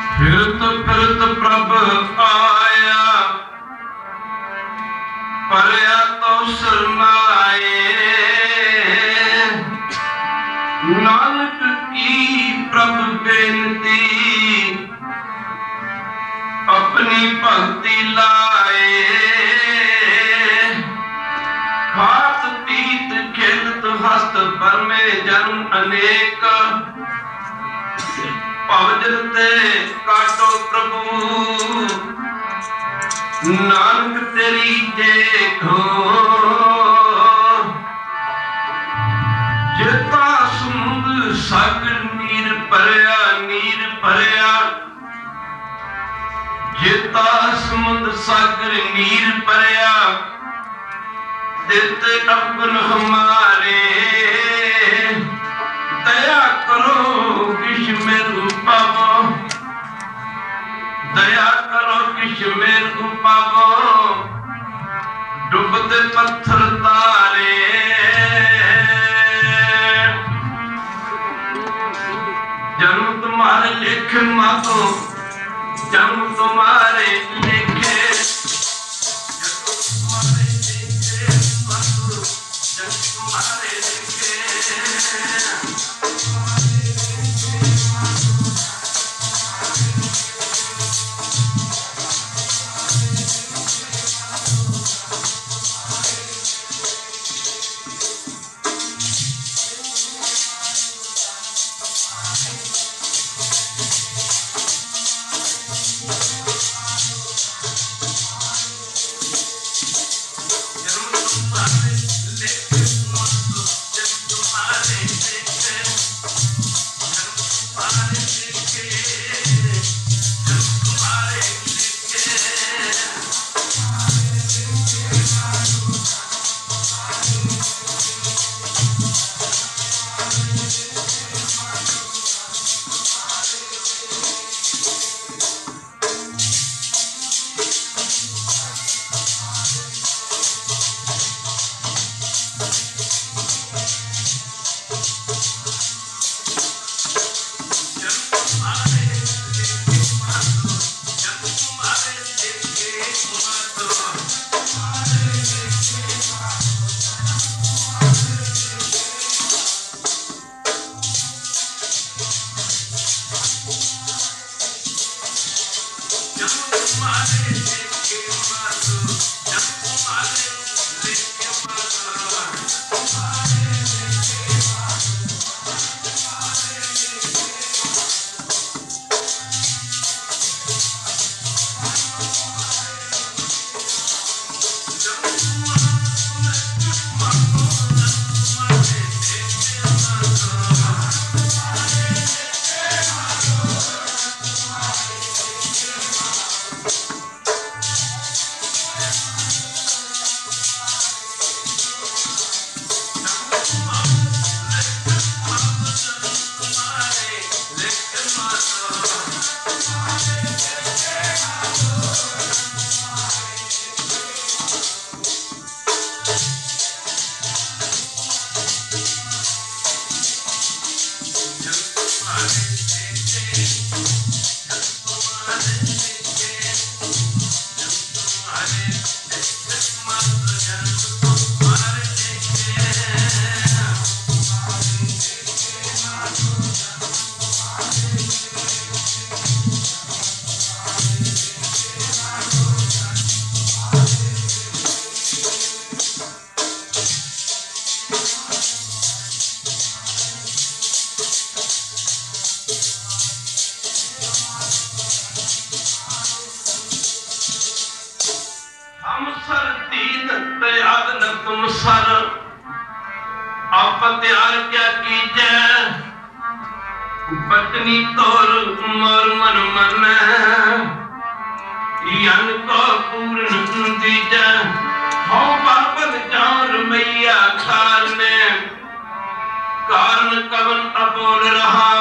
फिरत प्रभ आया, परया तो सरनाए। नानक की प्रभ बेनती, अपनी भक्ति लाए। खात पीत खेलत हस्त पर में जन्म अनेक। भवजन ते काटो प्रभु, नानक तेरी देखो। जेता समुद्र सागर नीर भरया, नीर भरया। जेता समुद्र सागर नीर भरया, देते अवगुण हमारे। दया करो किश मेरु पावो, दया करो किश मेरु पावो। डूबते पत्थर तारे, जन्म तुम्हारे लेखे मातो, जन्म तुम्हारे लेखे। तुम सर आप त्यार क्या कीजै। बचनी तोर मोर मन मन, यन को पूर्ण दीजै। हो बाबन जान मैया खाल में, कारण कवन अबोल रहा।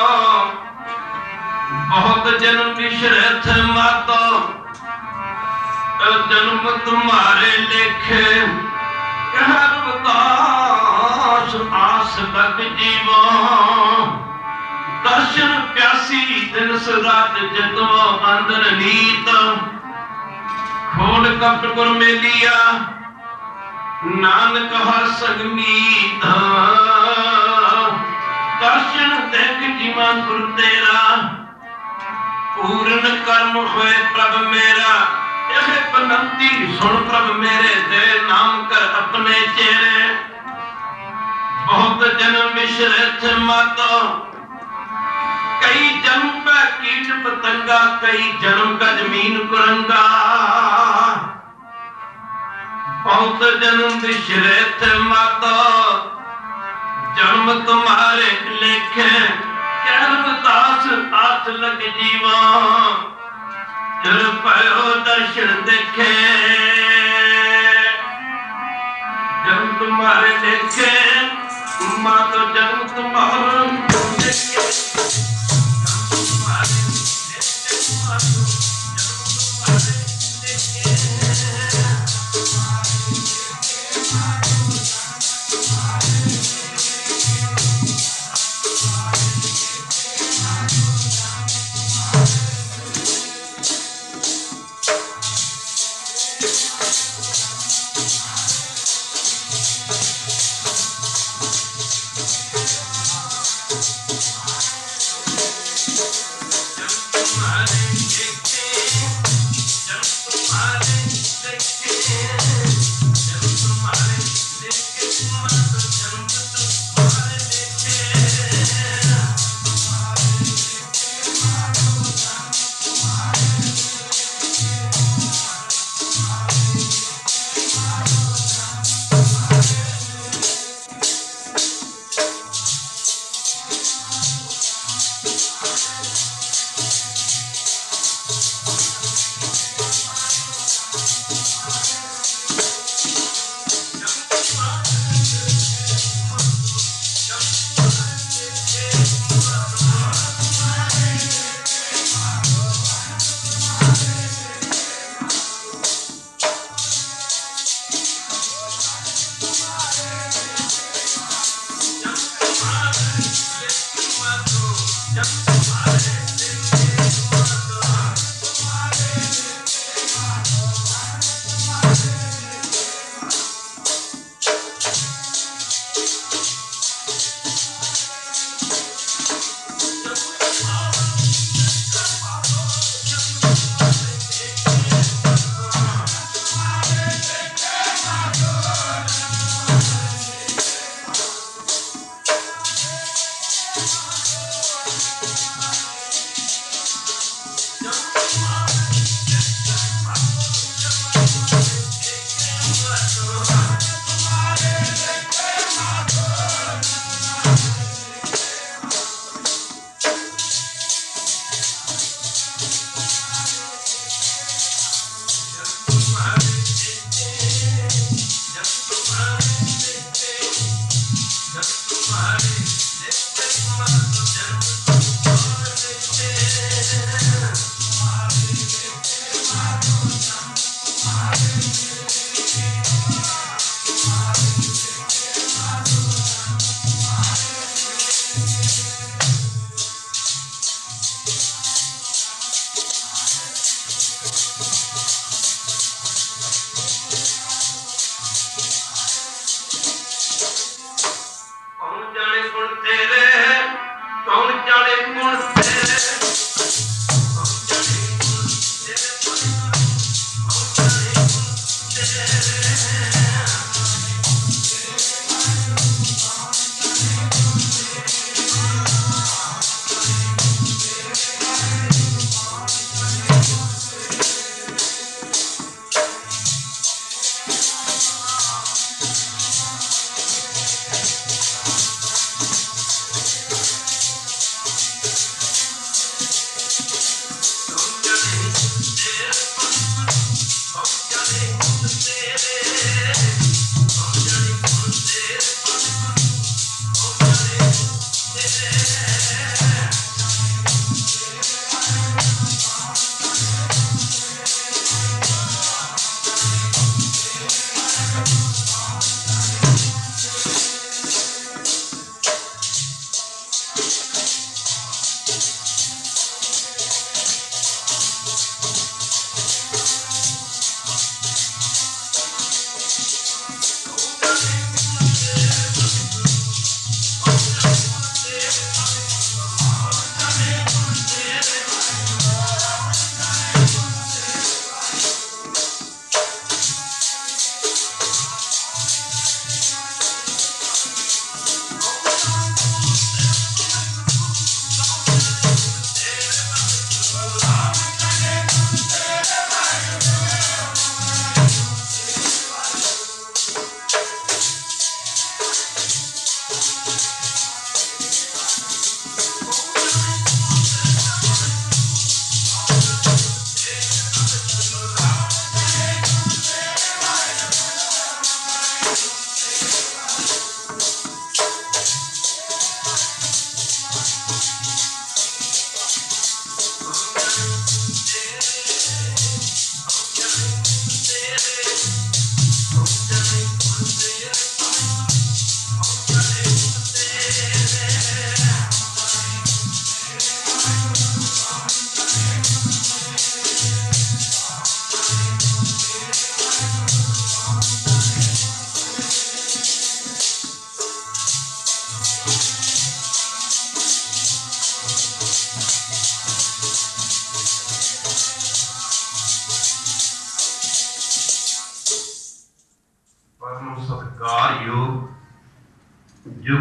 बहुत जन्म बिछड़े थे मातो, जन्म तुम्हारे लेखे। हर बता आस आस लग जीवो दर्शन प्यासी दिन रात जतवो अंदर नीत खोल कपट गुर मेलिया नानक हर संगमीत दर्शन देख जीवा गुर तेरा पूर्ण कर्म होए प्रभ मेरा यह बनंती सुन प्रभ मेरे दे नाम कर अपने चेहरे बहुत जन्म मिश्रे थे मातो कई जन्म पे कीट पतंगा कई जन्म का जमीन कुरंगा बहुत जन्म मिश्रे थे मातो जन्म तुम्हारे लेखे दास आस लग जीवा जल पायो दर्शन देखे जन्म तुम्हारे देखे माँ तो जन्म तुम्हारा देखे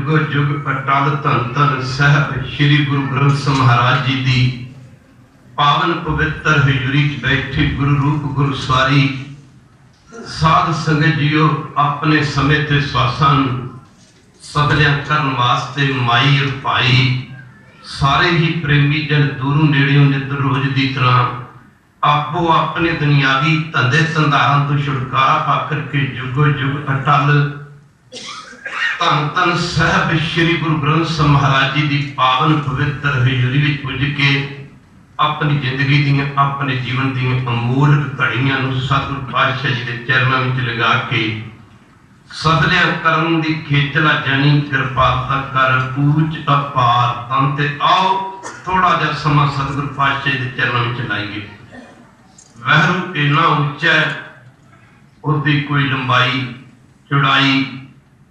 जुगो जुग अटल धन धन साहब श्री गुरु ग्रंथ महाराज जी की पावन पवित्र हजूरी च बैठे गुरु रूप गुरु सवारी साध संगत जीओ अपने समय ते स्वासां सफलियां करन वास्ते माई और भाई सारे ही प्रेमी जन दूरों नेड़ियों नित रोज की तरह आपो अपने दुनियावी धंधे धंधारां तो छुटकारा पा करके जुगो जुग अटल धन धन साहब श्री गुरु ग्रंथ महाराज जी की पावन पवित्र हजूरी में पुज के अपनी जिंदगी दी अपने जीवन दी अमोलक घड़ियां सतगुरु पातशाह जी के चरणों में लगा के सफलिया करम दी खेचला जानी कृपालता कर पूछ अपार अंत आओ थोड़ा जा समा सतगुरु पातशाह के चरणों में लाइए। वहरू इन्ना उच्चा है उसकी कोई लंबाई चौड़ाई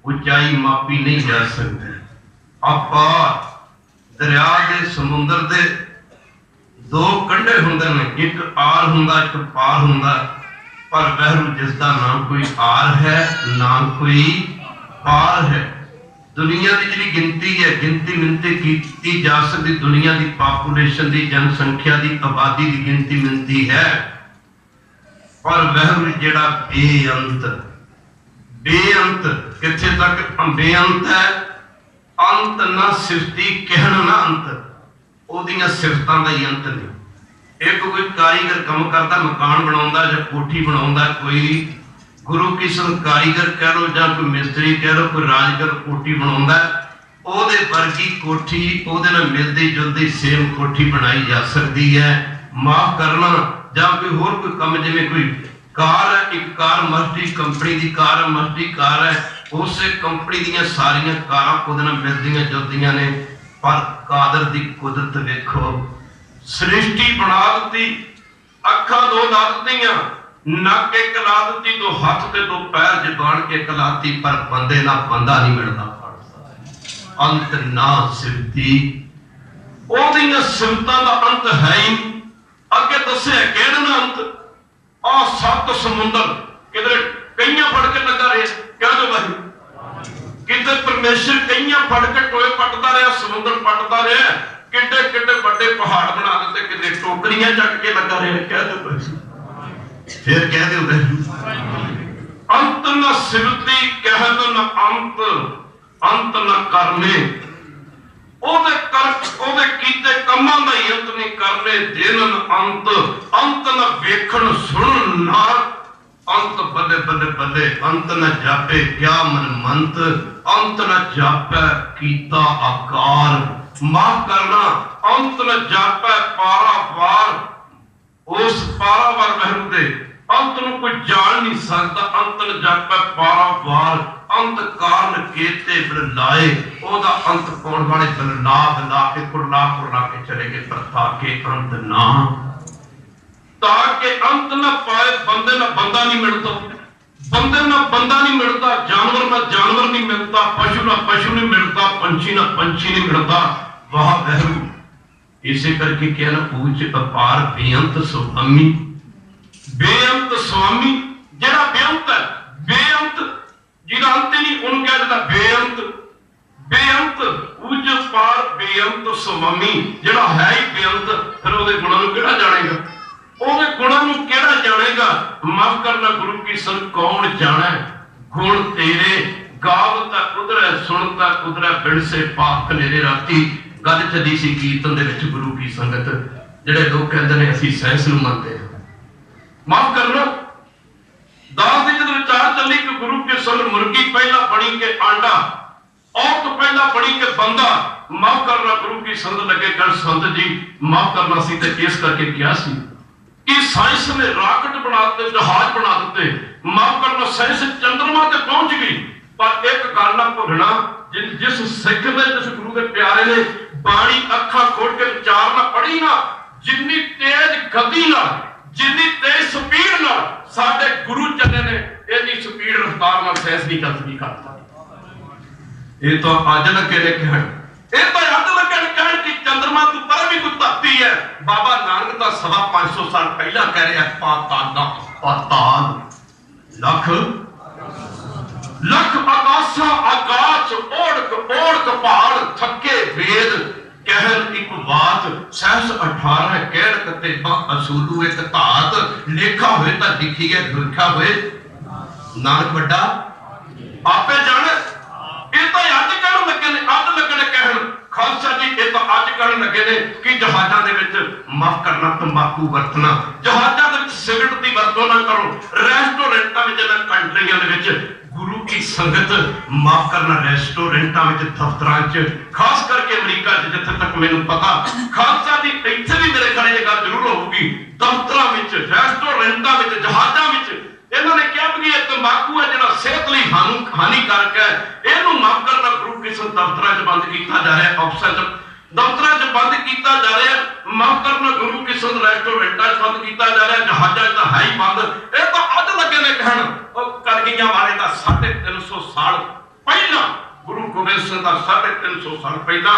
ऊंचाई मापी नहीं जा सकती। अपार दरिया के समुद्र के दो कंढे होंदे ने, एक आर हुंदा एक पार हुंदा, पर वहरू जिसका ना कोई आर है ना कोई पार है। दुनिया की जिहड़ी गिनती है गिनती मिनती की जा सकती, दुनिया की पापूलेशन की जनसंख्या की आबादी की गिनती मिनती है, पर वहरू जिहड़ा बेअंत बेअंत किथे तक बेअंत है। अंत ना सिफती कहना ना अंत, ओदियां सिफतां दा ही अंत नहीं। एक कोई कारीगर काम करता मकान बनाउंदा जां कोठी बनाउंदा, कोई गुरु किस्म कारीगर कह लो जां कोई मिस्त्री कह लो, कोई राजगर कोठी बनाउंदा, ओदे वर्गी कोठी ओदे नाल मिलदी जुलदी सेम कोठी बनाई जा सकती है। माफ करना जां कोई होर कोई काम, जिवें कोई कार है, एक कार मर्सिडीज कंपनी की कार है, मर्सिडीज कार है, उस कंपनी दीयां सारियां कारां ओदे नाल मिलदियां जुलदियां ने, पर कादर दी कुदरत वेखो। सृष्टि बना दी, अखा दो ला दियां, नक एक ला दी, दो हाथ ते दो पैर जबान के एक लाती, पर बंदे ना बंदा नहीं मिलता। अंत ना सिफती, ओदियां सिफतां दा अंत है ही। अगे दस्सिया कहना ना अंत आ सत समुंदर किधरे कईयां फड़ के लगा रहे, कह दो भाई किते परमेश्वर कईयां फड़ के टोए पटता रहा, समुद्र पटता रहा, किड्डे किड्डे बड़े पहाड़ बना देते, किते टोकरियां चक के लगा रहे, कह दो फिर कह दो अंत न सिफती कह दो न अंत, अंत न करने ओदे कर ओदे कीते कमां दा ही अंत नहीं करने देन अंत, अंत न वेखण सुन ना अंत बल्ले बल्ले बल्ले, अंत न जापे क्या मन मंत, अंत न जापे कीता आकार। माफ करना अंत न जापे पारावार, उस पारावार वहरू दे अंत ਨੂੰ कोई जान नहीं सकता। अंत न जापे पारावार, अंत कारण केते बलाए, ओदा अंत पाउण वाले बला बला के कुरला के चले गए, पर ताके अंत ना, ताकि अंत न पाए। बंदे ना बंदा नहीं मिलता, बंदे ना बंदा नहीं मिलता, जानवर ना जानवर नहीं मिलता, पशु ना पशु नहीं मिलता, पंछी ना पंछी नहीं मिलता। वह वहरू इसे करके क्या ना पूछ अपार बेअंत स्वामी, बेअंत स्वामी जेड़ा बेअंत है, बेअंत जिहदा अंत नहीं उन्होंने कह दिता बेअंत। बेअंत पूज पार बेअंत स्वामी जेड़ा है ही बेअंत, फिर ओदे गुणां नूं किहड़ा जानेगा, ओदे गुणां नूं किहड़ा जानेगा। माफ करना गुरु की सन कौन जाने, गुण तेरे गावता उधर सुनता उधर बिन से पाप नेरे राती। गल चली सी कीर्तन दे विच गुरु की संगत, जेड़े लोग कहंदे ने असीं साइंस नूं मनदे हां। माफ करना दास दी जद विचार चली कि गुरु के संग मुर्गी पहला बनी के आंडा, औरत पहला बनी के बंदा। माफ करना गुरु की संग लगे कर संत जी, माफ करना सी ते इस करके क्या सी कि साइंस ने रॉकेट बना दिते, जहाज बना दिते। माफ करना साइंस चंद्रमा ते पहुंच गई, पर एक गल ना भुलना, जिस सिख ने जिस गुरु के प्यारे ने बाणी अखा खोल के विचार ना पढ़ी ना, जिन्नी तेज गति ना, जिन्नी तेज स्पीड ना साडे गुरु चले ने, इन्नी स्पीड रफ्तार नाल साइंस नहीं चल सकी करता। ये तो अज लगे ने कहण, ये तो अज लगे ने कहण कि चंद्रमा तो पर भी कोई धरती है। बाबा नानक दा 550 साल पहला कह रहा पाताल पाताल लख लख आकाशा आकाश ओढ़ ओढ़ पहाड़ थके वेद कहन एक बात सहस 18 कहण कते असूलू एक धात लेखा होए तां लिखी है लिखा होए नानक बड़ा आपे जाने ये तो अज कहण लगे ने अज लगने कहण खालसा जी ये तो अज कहण लगे ने कि जहाज़ां दे विच माफ करना तंबाकू वरतना जहाज़ां दे विच सिगरट दी वरतों ना करो रेस्टोरेंटां विच ना कंट्रियां दे विच गुरु की संगत माफ करना रेस्टोरेंटां विच दफ्तरां च खास करके अमरीका च जिथे तक मैनूं पता खालसा दी इत्थे भी मेरे खड़े ये गल जरूर होगी दफ्तरां विच रेस्टोरेंटां विच जहाज़ां विच इन्हां ने कहा कि ये तंबाकू है जिहड़ा सेहत लई हानिकारक है इहनूं माफ करना गुरु की संगत दफ्तरां च बंद कीता जा रहा है ऑफिसां च दफ्तरां च बंद कीता जा रहा है माफ करना गुरु की संगत रेस्टोरेंटां च बंद कीता जा रहा है जहाज़ां च है ही बंद ये तो अज लगे ने कहण कलगियां वाले दा 350 साल पहला गुरु गोबिंद सिंह दा 350 साल पहला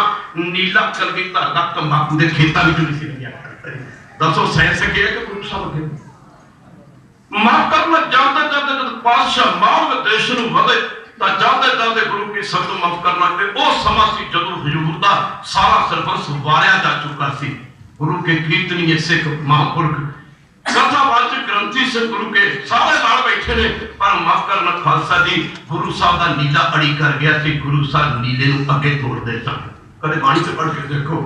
नीला कलगीधर दा तंबाकू दे खेतां विच नहीं सी लग्या दसो साइंस के कि गुरु साहब के माफ करना जाते जाते जब पातशाह मार्ग देश नूं वधे तां जाते जाते गुरु की संगत माफ करना ते ओ समा सी जदों हजूर दा सारा सरबंस वारिया जा चुका सी गुरु के कीर्तनीय सिख महापुरख कथावाचक ग्रंथी से गुरु के सारे नाल बैठे ने पर माफ करना खालसा जी गुरु साहब का नीला अड़ी कर गया सी गुरु साहब नीले नूं अगे तोड़दे सन कदे बाणी से पढ़ के देखो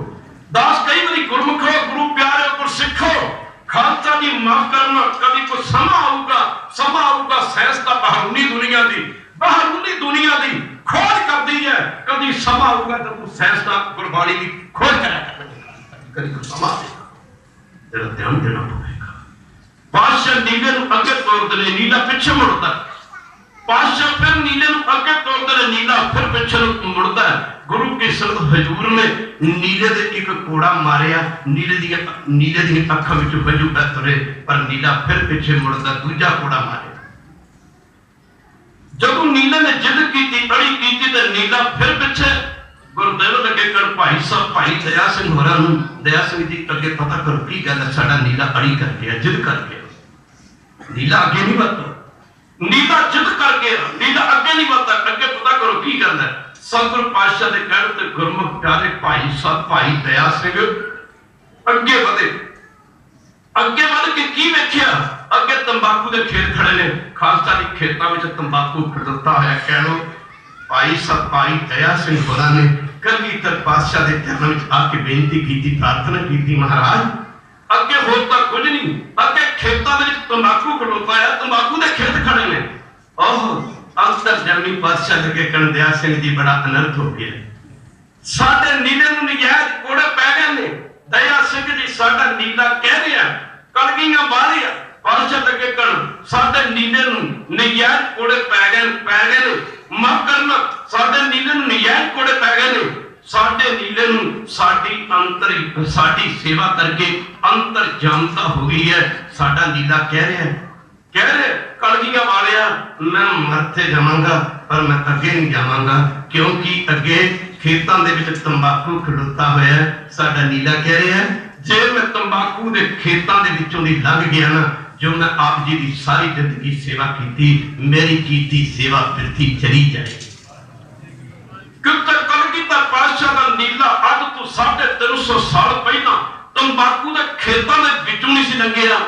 दास कई बारी गुरमुखो गुरु प्यारे को सिखो खालसा जी माफ करना कभी कोई समा आऊगा साइंस का बहरूनी दुनिया दी खोज करती है कभी समा आऊगा जब तू साइंस का गुरबाणी की खोज करेगा कभी कोई समा आएगा तेरा ध्यान देना पड़ेगा पातशाह नीले नूं अगे तोड़दे ने नीला पिछे मुड़दा पातशाह फिर नीले नूं अगे तोड़दे ने नीला फिर पिछे मुड़दा गुरु की संगत हजूर ने नीले दे एक कोड़ा मारिया नीले दी अखां विच वजू तुरे पर नीला फिर पिछे मुड़दा दूजा कोड़ा मारिया जब नीले ने जिद की अड़ी की तो नीला फिर पिछे गुरुदेव लगे कर भाई साहब भाई दया सिंह होरां नूं दया सिंह जी अगे पता करो की गल है साडा नीला अड़ी कर गया जिद कर गया नीला अगे नहीं बढ़ता नीला जिद कर गया नीला अगे नहीं बढ़ता अगे पता करो की गल है सतगुरु पातशाह दे कहण ते गुरमुख प्यारे भाई साहब भाई दया सिंह अगे बढ़ के की वेखिया अगे तंबाकू दे खेत खड़े ने खालसा दी खेतां विच तंबाकू खड़ोता होया कह लो भाई साहब भाई दया सिंह होरां ने कलगीधर पातशाह दे चरणों विच आके बेनती कीती प्रार्थना कीती महाराज अगे होर तां कुछ नहीं अगे खेतां दे विच तंबाकू खड़ोता है तंबाकू दे खेत खड़े ने ओह अंतर जन्मी पातशाह लगे कहण दया सिंह जी बड़ा अनर्थ हो गया साडे नीले नूं नजायज कोड़े पै गए ने दया सिंह जी साडा नीला कह रिहा कलगियां बाहरिया पातशाह लगे कहण साडे नीले नूं नजायज कोड़े पै गए ने माफ करना साडे नीले नूं नजायज कोड़े पै गए ने साडे नीले नूं साडी सेवा करके अंतर जानता हो गई है साडा नीला कह रहे कलगियां वालिया मैं मरते जावांगा पर मैं अगे नहीं जावांगा क्योंकि अगे खेतां दे विच तंबाकू खड़ोता होया है साडा नीला कह रहा है जे मैं तंबाकू दे खेतां दे विचों दी लंघ गया ना जो मैं आप जी की सारी जिंदगी सेवा की मेरी कीती सेवा व्यर्थी चली जाएगी क्योंकि कलगीधर पातशाह दा नीला अज तो 350 साल पहला तंबाकू दे खेतां दे विचों नहीं सी लंघिया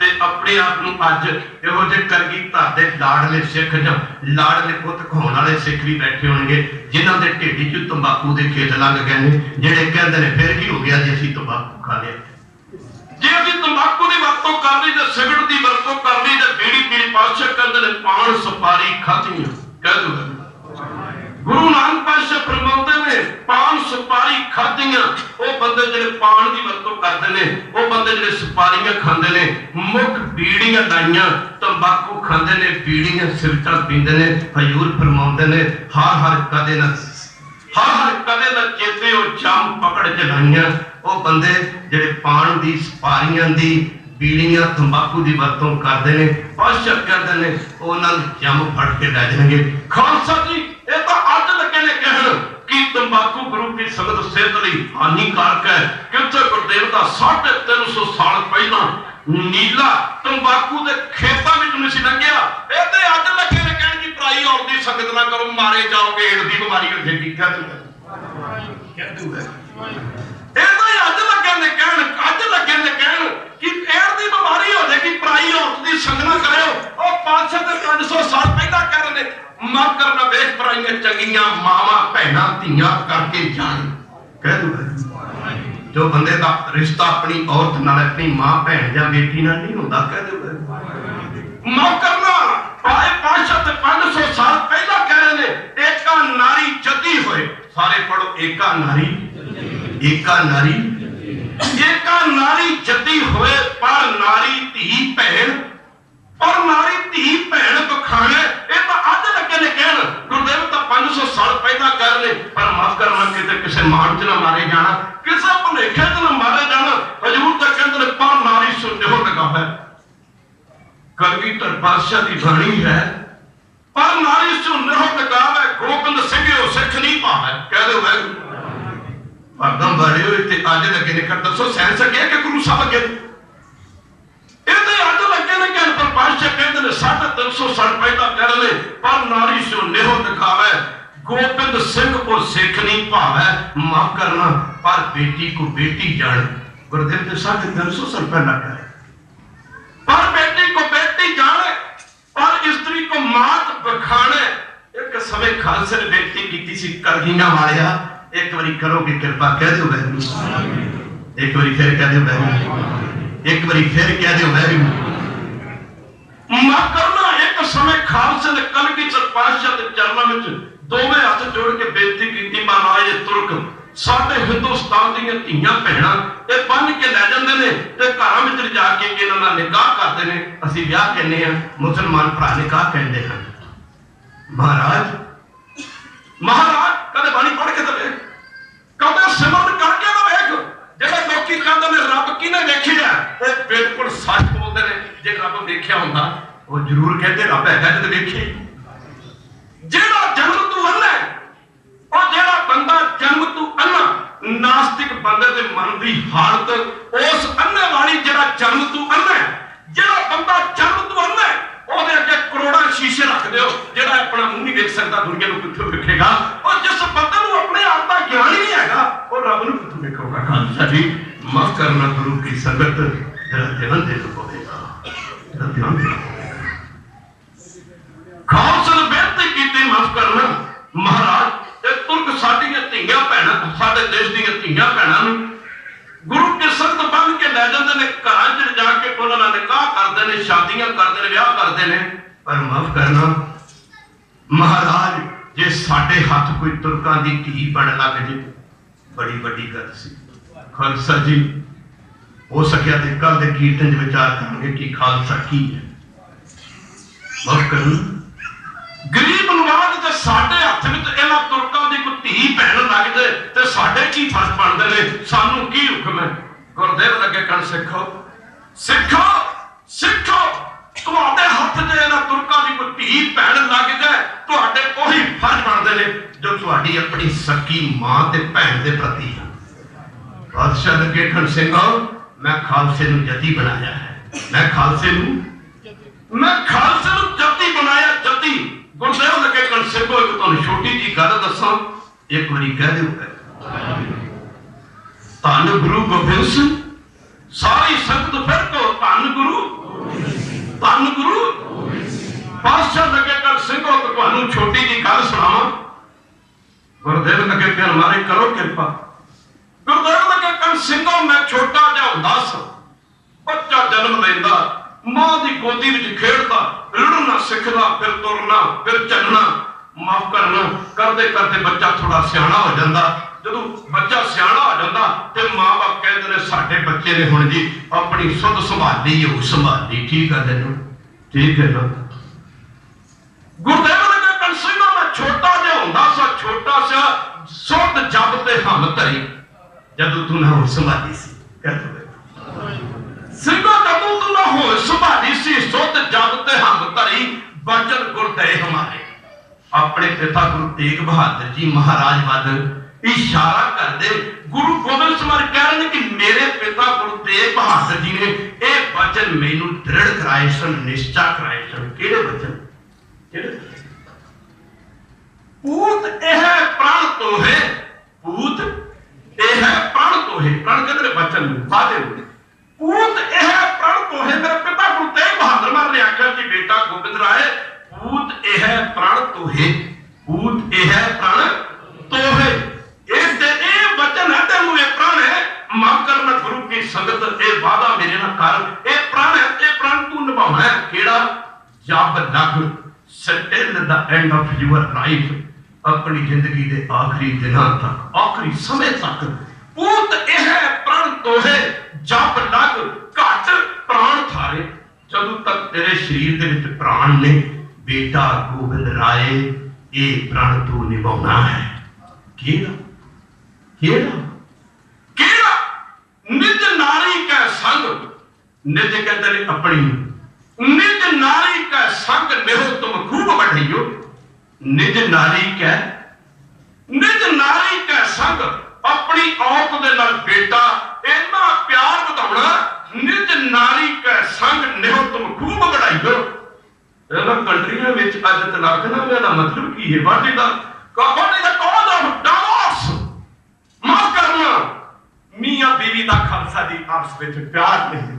ते अपने आप नूं अज इहो जे कलगीधर दे लाडले सिख जां लाडले पुत खाउण वाले सिख भी बैठे होणगे जिन्हां दे ढिड्ड च तंबाकू दे खेत लंघ गए ने जिहड़े कहंदे ने फिर की हो गया जे असीं तंबाकू खा लिया जे असीं तंबाकू दी वरतों कर लई ते सिगरट दी वरतों कर लई ते बीड़ी पीड़ी पातशाह कहंदे ने पान सुपारी खाधियां कह दो गुरु नानक पातशाह फरमाउंदे ने पान सुपारी खाधियां ओ बंदे जिहड़े पान दी वरतों करदे ने ओ बंदे जिहड़े सुपारियां खांदे ने मुख बीड़ियां लाइयां तंबाकू खांदे ने बीड़ियां सिगरटां पींदे ने हजूर फरमाउंदे ने हर कदे ना चेते ओ जम पकड़ चलाइयां ओ बंदे जिहड़े पान दी सुपारियां दी बीड़ियां तंबाकू दी वरतों करदे ने पातशाह कहंदे ने उन्हां नूं जम फड़ के लै जाणगे खालसा जी ये तो अज लगे ने कहण कि तंबाकू गुरु की संगत सेहत लई हानिकारक है क्योंकि गुरुदेव का 350 साल पहला नीला तंबाकू दे खेतां विच नहीं सी लंघिया ये ते अज लगे ने कहण कि पराई औरत दी संगत ना करो, मारे जाओगे, एड्स की बीमारी हो जाएगी। क्या तू अज लगे ने कहन कि एड्स की बीमारी हो जाएगी, पराई औरत की संग ना करो। 500 साल पहला कह रहे मां करना वेख पराइयां चंगियां मावा भैना धियां करके जान। कह दूंगा जो बंदे का रिश्ता अपनी औरत नाल अपनी मां भैन या बेटी नाल नहीं होता, कह दूंगा मां करना 500 साल पहला कह रहे हैं एका नारी जदी होए। सारे पढ़ो एका नारी जदी होए, पर नारी धी भैन और नारी धी भैन बखाने ये तो अज लगे ने कहन। गुरुदेव तो 500 साल पहला कह रहे, पर माफ करना किते किसी मान च ना मारे जाना, किसी भुलेखे च ना मारे जाना। हजूर तो कहते हैं पर नारी सुनो लगा है, कलगीधर पातशाह की बाणी है, पर नारी सुनो लगा है, गोबिंद सिंह सिख नहीं पावे। कह दो वैगुरू भागम बड़े हो अज लगे ने कर दसो सह सके कि गुरु साहब अगे अज लगे ने कहन। पर पातशाह कहते हैं 350 साल पहला कह रहे पर नारी सो नेहो दिखावे, गोबिंद सिंह को सिख नहीं पावे। माफ करना पर बेटी को बेटी जान। गुरुदेव ने 350 साल पहला कहा पर बेटी को बेटी जाने, पर स्त्री को मात बखाने। एक समय खालसे ने बेटी की सी करगिना वालिया, एक बारी करोगे कृपा कह दो वैगुरू, एक बारी फिर कह दो वैगुरू, एक बारी फिर कह दो वैगुरू। माफ करना एक समय खालसे ने कलगीधर पातशाह के चरणों में दोवें हाथ जोड़ के बेनती की, महाराज तुर्क साडे हिंदुस्तान दी धीआं भैणां ये बन के लै जांदे ने ते घरां विच जाके इन्हां नाल निकाह करदे ने, असीं विआह कहने आ, मुसलमान भरा निकाह कहंदे हन। महाराज कदे बाणी पढ़ के तो वेख, कदे सिमरन करके तो वेख। जेड़ा लोकी कहंदे ने रब किने वेखिया, वो बिल्कुल सच बोलदे ने। जे रब वेखिया हुंदा वो जरूर कहते रब हैगा जद वेखे। जेड़ा जन्म तू अन्ना और जेड़ा बंदा जन्म तू अन्ना, नास्तिक बंदे दे मन दी हालत उस अन्ने वाली जेड़ा जन्म तू अन्ना, जेड़ा बंदा जन्म तू अन्ना ओदे अगे करोड़ां शीशे रख दियो, जेड़ा अपना मुंह नहीं देख सकता दुनिया नूं कित्थों वेखेगा। और जिस बंदे नूं अपने आप दा ज्ञान ही नहीं हैगा वो रब नूं कित्थों वेखेगा। खालसा जी माफ करना गुरु की संगत जरा ध्यान दे पवेगा, जरा ध्यान दे। खालसा ने बेनती कीती माफ करना महाराज ते तुर्क साडीआं धीआं भैणां साडे देश दीआं धीआं भैणां नूं गुरु के संत बन के लै जांदे ने, घरां च जाके उन्हां नाल निकाह करदे ने, शादियां करदे ने, विआह करदे ने। पर माफ करना महाराज जे साडे हाथ कोई तुर्कां दी धी बन लग जे बड़ी वड्डी गल सी। खालसा जी हो सकिया ते कल दे कीर्तन च विचार करांगे कि खालसा की है। माफ करना गरीब नवाज ते साडे हत्थ विच इन्हां तुर्कां दी कोई धी भैण लग जाए ते साडे की फर्ज बनदे ने, सानू की हुक्म है। गुरदेव लगे कण सिखो सिखो सिखो, तुहाडे हत्थ च इन्हां तुर्कां दी कोई धी भैण लग जाए तुहाडे ओही फर्ज बनदे ने जो तुहाडी अपनी सकी मां ते भैण दे प्रति है। बादशाह लगे कण सिंघो मैं खालसे नूं जती बनाया है, मैं खालसे नूं जती बनाया, जती। गुरदेव लगे कण सिंघो एक तुहानूं छोटी जी गल दसां, एक बारी कह दिओ धन गुरु गोबिंद सिंह। सारी संगत फिर तो धन गुरु बादशाह लगे कण सिंघो तो तुहानूं छोटी जी गल सुणावां। गुरदेव लगे कण मारे करो कृपा। गुरदेव लगे कण सिंघो मैं छोटा जिहा हुंदा सां, बच्चा जन्म लैंदा, मां दी गोदी विच खेडदा, रिड़ना सिखदा, फिर तुरना, फिर चलना। माफ करना करते करते बच्चा थोड़ा सियाणा हो जाता। जदों बच्चा सियाणा हो जाता तो मां बाप कहते हैं साडे बच्चे ने हुण जी अपनी सुध संभाली हो संभाली। ठीक है तेनों, ठीक है ना। गुरदेव लगे कण सिंघो मैं छोटा जिहा हुंदा सा, छोटा सा सुध जब ते हम धरी, जदों तू ना होश संभाली सी। सिंघो जदों तू ना होश संभाली सी, सुध जब ते हम धरी, बचन गुरदे हमारे। अपने पिता गुरु तेग बहादुर जी महाराज वल इशारा करते गुरु गोबिंद सिंह कह रहे कि मेरे पिता गुरु तेग बहादुर जी ने यह वचन मैनू दृढ़ कराए सन, निश्चा कराए सन। किहड़े वचन? पूत यह प्राण तोहे, पूत यह प्राण तोहे, प्राण कहते हैं बचन वादे, पूत यह प्राण तोहे। मेरे पिता गुरु तेग बहादुर महाराज ने आख्या कि बेटा गोबिंद राय, पूत यह प्राण तोहे, पूत यह प्राण तोहे। ये वचन है, तेनू ये प्राण है, माफ करना गुरु की संगत, ये वादा मेरे ना कर, ये प्राण है, ये प्राण तू निभाना है। केड़ा? जब लग still the end of your life, अपनी जिंदगी के आखिरी दिनों तक, आखिरी समय तक, पूत यह प्राण तोहे, जब लग घट प्राण थारे, जदों तक तेरे शरीर दे विच प्राण ने, बेटा गोबिंद राय ये प्राण तू निभाना है। केड़ा? केड़ा? केड़ा? निज नारी का संग, निज कहते ने अपनी, निज नारी का संग नेहो तुम खूब बढ़ियो, निज नारी का, निज नारी का संग, अपनी औरत दे नाल बेटा इन्ना प्यार बताउणा, निज नारी का संग नेहो तुम खूब बढ़ाइयो। ਇਹਨਾਂ ਕੰਟਰੀਆਂ ਵਿੱਚ ਅੱਜ ਤਲਾਕ ਨਾ ਹੋਣ ਦਾ ਮਤਲਬ ਕੀ ਹੈ? What is the cause of divorce? ਮਾਫ ਕਰਨਾ, ਮੀਆਂ ਬੀਵੀ ਦਾ ਖਾਲਸਾ ਜੀ ਆਪਸ ਵਿੱਚ ਪਿਆਰ ਨਹੀਂ।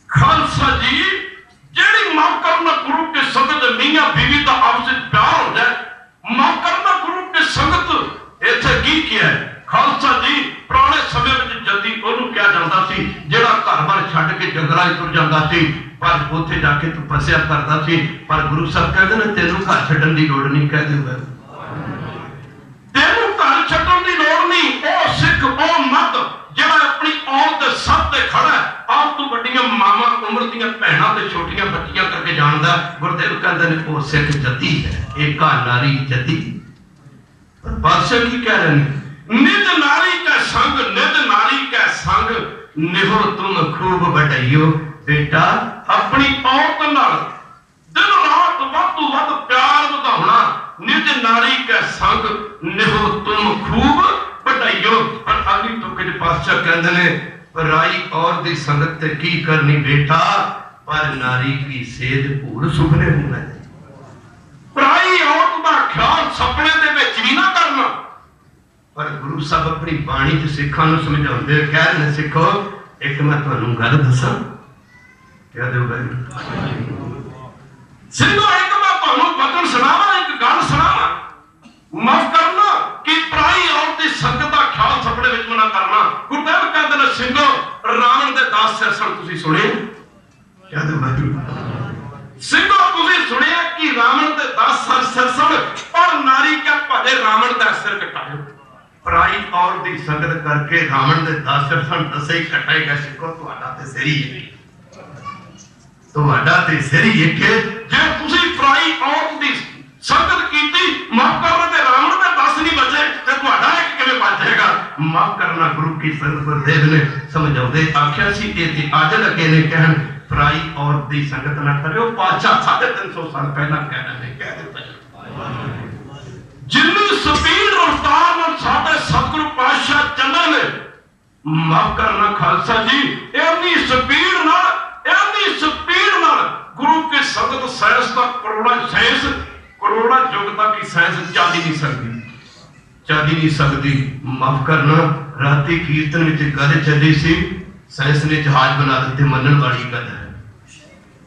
ਖਾਲਸਾ ਜੀ ਜਿਹੜੀ ਮਾਫ ਕਰਨਾ ਗੁਰੂ के संगत, ਮੀਆਂ ਬੀਵੀ ਦਾ ਆਪਸ ਵਿੱਚ ਪਿਆਰ ਹੁੰਦਾ ਹੈ, ਮਾਫ ਕਰਨਾ ਗੁਰੂ के संगत। ਇੱਥੇ ਕੀ ਕਿਹਾ ਖਾਲਸਾ ਜੀ? ਪੁਰਾਣੇ ਸਮੇਂ ਵਿੱਚ ਜੱਦੀ ਉਹਨੂੰ ਕਿਹਾ ਜਾਂਦਾ ਸੀ ਜਿਹੜਾ ਘਰ-ਬਾਰ ਛੱਡ ਕੇ ਜੰਗਲਾਂ 'ਚ ਤੁਰ ਜਾਂਦਾ ਸੀ, पर उत्थे जाके तपस्या करता सी। पर गुरु साहब कहते हैं तेनू घर छड्डण दी लोड़ नहीं, कह देगा तेनू घर छड्डण दी लोड़ नहीं। ओ सिख, ओ मत जिहड़ा अपनी औरत दे सर ते खड़ा है, आप तो बड़ियां मावां उम्र दीयां भैणां ते छोटियां बच्चियां करके जानदा। गुरदेव कहते हैं ओ सिख जती है, एका नारी जती। पर बादशाह की कह रहे हैं? निज नारी का संग, निज नारी का संग निहो तुम खूब बढ़ाइयो। बेटा अपनी औरत नाल दिन रात वध तो वध प्यार ਵਧਾਉਣਾ, निज नारी का संग निहो तुम खूब बढ़ाइयो। पर अगली तुक च पातशाह कहंदे ने पराई औरत दी संगत ते की करनी बेटा, पर नारी की सेध भूल सुपने होना। पराई औरत दा ख्याल सपने दे विच भी ना करना। पर गुरु साहब अपनी बाणी च सिखां नूं समझाउंदे कह रहे ने, सिखो एक मैं तुहानूं गल दसां, कह दो भाई सिंधो, एक मैं तुहानूं वचन सुनावां, एक गल सुनावां। माफ करना कि पराई औरत दी संगत दा ख्याल सपने विच ना करना। गुरदेव कहंदे ने सिंधो, रावण दे 10 सिरसण तुसीं सुणे? कह दो भाई सिंधो, तुसीं सुणिया कि रावण दे 10 सिरसण, पर नारी क्या भजे रावण दा सिर कटायो। पराई औरत दी संगत करके रावण दे 10 सिरसण दसे ही कटाए गए। सिखो तुहाडा ते सिर ही है, ਤੁਹਾਡਾ ਤੇ ਸਿਰ ਹੀ ਇੱਕ ਹੈ। ਜੇ ਤੁਸੀਂ ਪਰਾਈ ਔਰਤ ਦੀ ਸੰਗਤ ਕੀਤੀ, ਮਾਫ ਕਰਨਾ ਤੇ ਰਾਵਣ ਦੇ 10 ਨਹੀਂ ਬਚੇ ਤੇ ਤੁਹਾਡਾ ਇੱਕ ਕਿਵੇਂ ਬਚ ਜਾਏਗਾ? ਮਾਫ ਕਰਨਾ ਗੁਰੂ ਕੀ ਸੰਗਤ ਗੁਰਦੇਵ ਨੇ ਸਮਝਾਉਂਦੇ ਆਖਿਆ ਸੀ ਕਿ ਤੇ ਅੱਜ ਲੱਗੇ ਨੇ ਕਹਿਣ ਪਰਾਈ ਔਰਤ ਦੀ ਸੰਗਤ ਨਾ ਕਰਿਓ। ਪਾਤਸ਼ਾਹ 350 ਸਾਲ ਪਹਿਲਾਂ ਕਹਿ ਦਿੱਤਾ। ਜਿੰਨੀ ਸਪੀਡ ਰਫ਼ਤਾਰ ਨਾਲ ਸਾਡੇ ਸਤਿਗੁਰੂ ਪਾਤਸ਼ਾਹ ਚੱਲੇ ਨੇ, ਮਾਫ ਕਰਨਾ ਖਾਲਸਾ ਜੀ, ਇੰਨੀ ਸਪੀਡ ਨਾਲ गुरु के संगत साइंस का करोड़ा युग तक की साइंस चल ही नहीं सकती। माफ करना राती कीर्तन विच गल चली सी, साइंस ने जहाज बना दिते, मनन वाली गल है।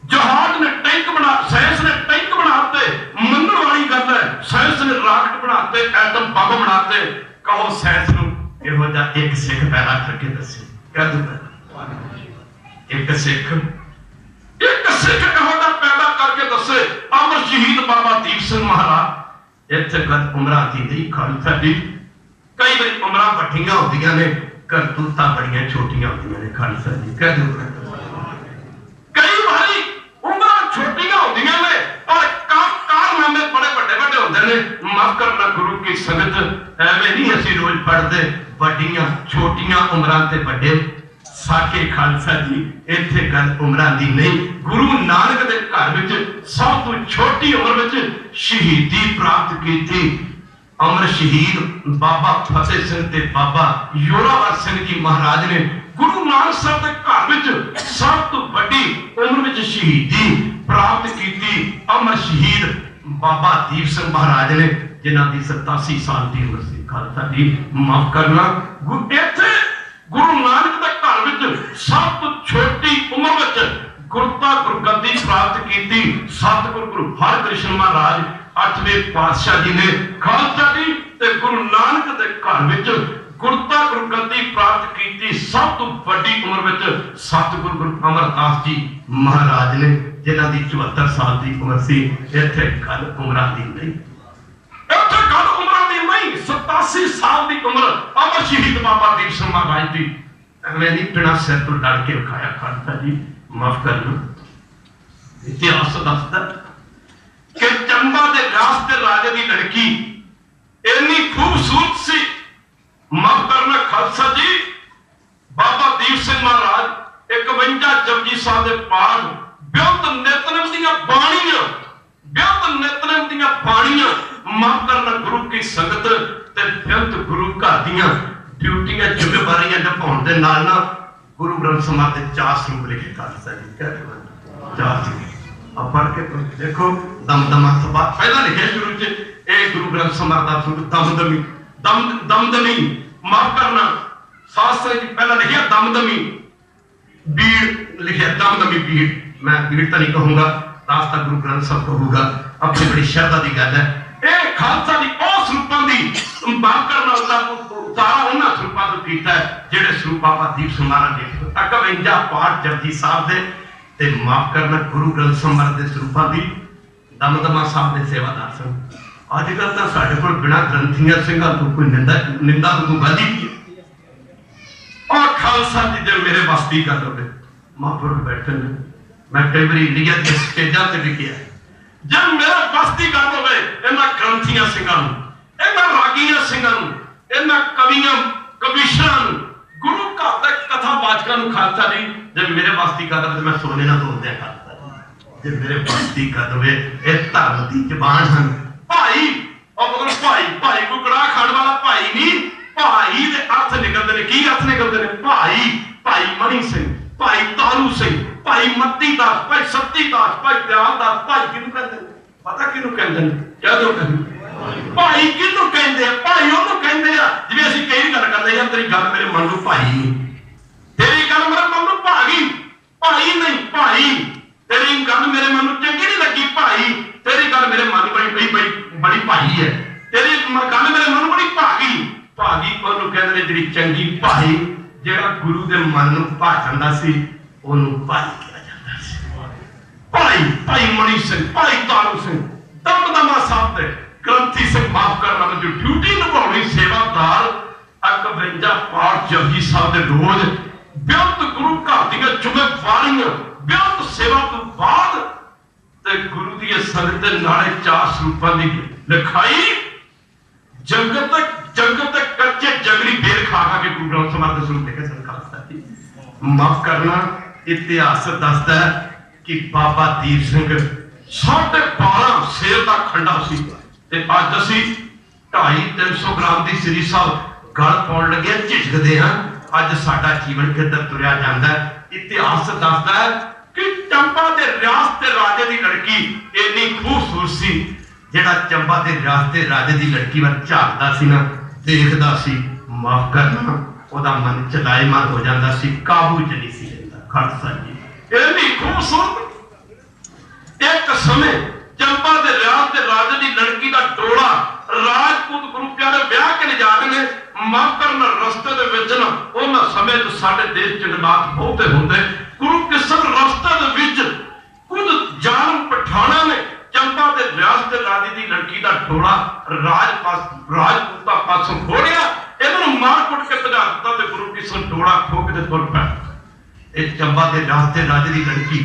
जहाज ने टैंक बना, साइंस ने टैंक बनाते, मनन वाली गल है। साइंस ने रॉकेट बनाते, एटम बम बनाते। कहो साइंस नूं इहो जिहा एक सिख पैदा करके दसे, कह दो एक सिख पैदा करके दसे। अमर शहीद बाबा दीप सिंह महाराज इत्थे गत उमरां दी नहीं खालसा जी। कई बार उमरां वड्डियां होंदियां ने, करतूतां बड़ियां छोटियां होंदियां ने खालसा जी, कह दो कई बारी उमरां छोटियां होंदियां ने पर कारनामे बड़े वड्डे होंदे ने। माफ करना गुरु की संगत एवें नहीं असीं रोज पढ़दे, वड्डियां छोटियां उमरां ते वड्डे साके खालसा जी। इत्थे गल उमरां दी नहीं। गुरु नानक दे घर विच सब तो छोटी उम्र विच शहीदी प्राप्त की अमर शहीद बाबा फतेह सिंह ते बाबा योरावर सिंह जी महाराज ने गुरु नानक साहब के घर विच सब तो बड़ी उम्र विच शहीदी प्राप्त की। अमर शहीद बाबा दीप सिंह महाराज ने जिन्हां दी 87 साल की उम्र सी। खालसा जी माफ करना, इत्थे गुरु नानक दे घर विच सब तो छोटी उम्र विच गुरता गुरगद्दी प्राप्त की सतगुरु गुरु हरकृष्ण महाराज 8वें पातशाह जी ने। खालसा जी ते गुरु नानक दे घर विच गुरता गुरगद्दी प्राप्त की सब तो बड़ी उम्र विच सतगुरु गुरु अमरदास जी महाराज ने, जिन्हां दी 74 साल की उम्र सी। इत्थे गल उम्रां दी नहीं, इत्थे गल उम्रां दी नहीं। 87 साल की उम्र अमर शहीद बाबा दीप सिंह महाराज दी एवें नहीं बिना सिर तो लड़ के विखाया। खालसा जी माफ करना, इतिहास दसदा कि चंबा दे व्यास ते राजे की लड़की इन्नी खूबसूरत सी। माफ करना खालसा जी, बाबा दीप सिंह महाराज 51 जपजी साहब के पाठ बेअंत नितनेम दीयां बाणियां, बेअंत नितनेम दीयां बाणियां, माफ करना गुरु की संगत ते बेअंत गुरु घर दीयां ड्यूटियां जिम्मेवारियां निभाउण दे नाल ना गुरु ग्रंथ साहिब दे 4 स्वरूप लिखे। खालसा जी कहते 4 स्वरूप अब पढ़ के देखो। दमदमा सभा पहला लिखे शुरू च, ए गुरु ग्रंथ साहिब दा स्वरूप दमदमी, दमदमी माफ करना शास्त्र जी पहला लिखिया दमदमी, बीड़ लिखिया दमदमी बीड़। मैं बीड़ तो नहीं कहूंगा, रास्ता गुरु ग्रंथ साहिब कहूंगा। अपनी बड़ी श्रद्धा की गल है। यह खालसा दी उस स्वरूपों की माफ करना उतारा उन्होंने स्वरूपों को किया है जिहड़े स्वरूप बाबा दीप सिंह महाराज ने 51 पाठ जपजी साहब दे ते माफ करना गुरु ग्रंथ साहिब दे स्वरूपों की दमदमा साहब दे सेवादार सन। अजकल तो साढ़े को बिना ग्रंथियां सिंघां तो कोई निंदा तो गल ही नहीं। और खालसा जी जब मेरे बस्ती कर दे महापुरुष बैठे ने, मैं कई बार इंडिया के स्टेजा से भी किया, जब मेरे बस्ती कर दे इन्हां ग्रंथियां सिंघां नूं, इन्हां रागियां सिंघां नूं, इन्हां कवियां कविशरां नूं, गुरु घर दे कथावाचकां नूं खालसा जी जब मेरे बस्ती कर दे मैं सोने ना तोड़दे। खालसा जी जब मेरे बस्ती कर दे ये धर्म की जबान हैं भाई, और मतलब भाई भाई कोई कड़ा खाने वाला भाई नहीं, भाई दे अर्थ निकलते हैं। की अर्थ निकलते हैं? भाई भाई मणि सिंह, भाई तारू सिंह, भाई मत्ती दास, भाई सत्ती दास, भाई दयाल दास। भाई किनू कहते हैं? पता किनू कहते हैं? क्या दो कहते भाई किनू कहते हैं? भाई ओनू कहते हैं जिवें असीं कई गल करदे यार तेरी गल मेरे मन नूं भाई नहीं, तेरी गल मेरे मन नूं भागी भाई नहीं, भाई तेरी गल मेरे मन नूं चंगी नहीं लगी भाई, तेरी गल मेरे मन बड़ी बड़ी बड़ी भाई है, तेरी गल मेरे मन बड़ी भागी भागी। ओनू कहंदे ने जिहड़ी चंगी भाई, जिहड़ा गुरु दे मन नूं भा जांदा सी ओनू भाई कहा जांदा सी। भाई भाई मणि सिंह, भाई तारू सिंह, दमदमा साहब दे ग्रंथी सिंह माफ करना जो ड्यूटी निभाउणी सेवादार 51 पाठ जपजी साहब दे रोज बेअंत गुरु घर दीयां जिम्मेवारियां, बेअंत सेवा तो बाद ते गुरु दी संगत दे नाले 4 स्वरूपां दी लिखाई। जगत जगत कच्चे जंगली बेर खा खा के गुरु ग्रंथ साहिब दे स्वरूप लिखे सन। खालसा जी माफ करना, इतिहास दसदा है कि बाबा दीप सिंह 12.5 सेर का खंडा सी ते अज असीं 250-300 ग्राम की श्री साहब गल पाउण लगे झिझकदे हां। अज साडा जीवन किधर तुरिया जांदा है। इतिहास दसदा है कि चंबा दे रियासत ते राजे दी लड़की इन्नी खूबसूरत सी, जिहड़ा चंबा दे रियासत ते राजे दी लड़की वल झाकदा सी ना, देखदा सी, माफ करना ओदा मन चलाएमान हो जांदा सी, काबू च नहीं सी रहिंदा। खालसा जी इन्नी खूबसूरत एक समय चंबा दे रियासत ते राजे दी लड़की दा टोला राजपूत गुरु प्यारे ब्याह के जा रहे ने। माफ करना रस्ते दे विच ना उन्हां समय च साडे देश च जमात बहुते हुंदे। गुरु किस्म रस्ते दे विच कुछ जान पठाना ने चंबा दे रियासत ते राजे दी लड़की दा टोला राजपूता पासों खोड़िया, इन्हां मार कुट के भजा दित्ता ते गुरु किस्म टोला ठोक के तुर पै। इह चंबा दे रियासत ते राजे दी लड़की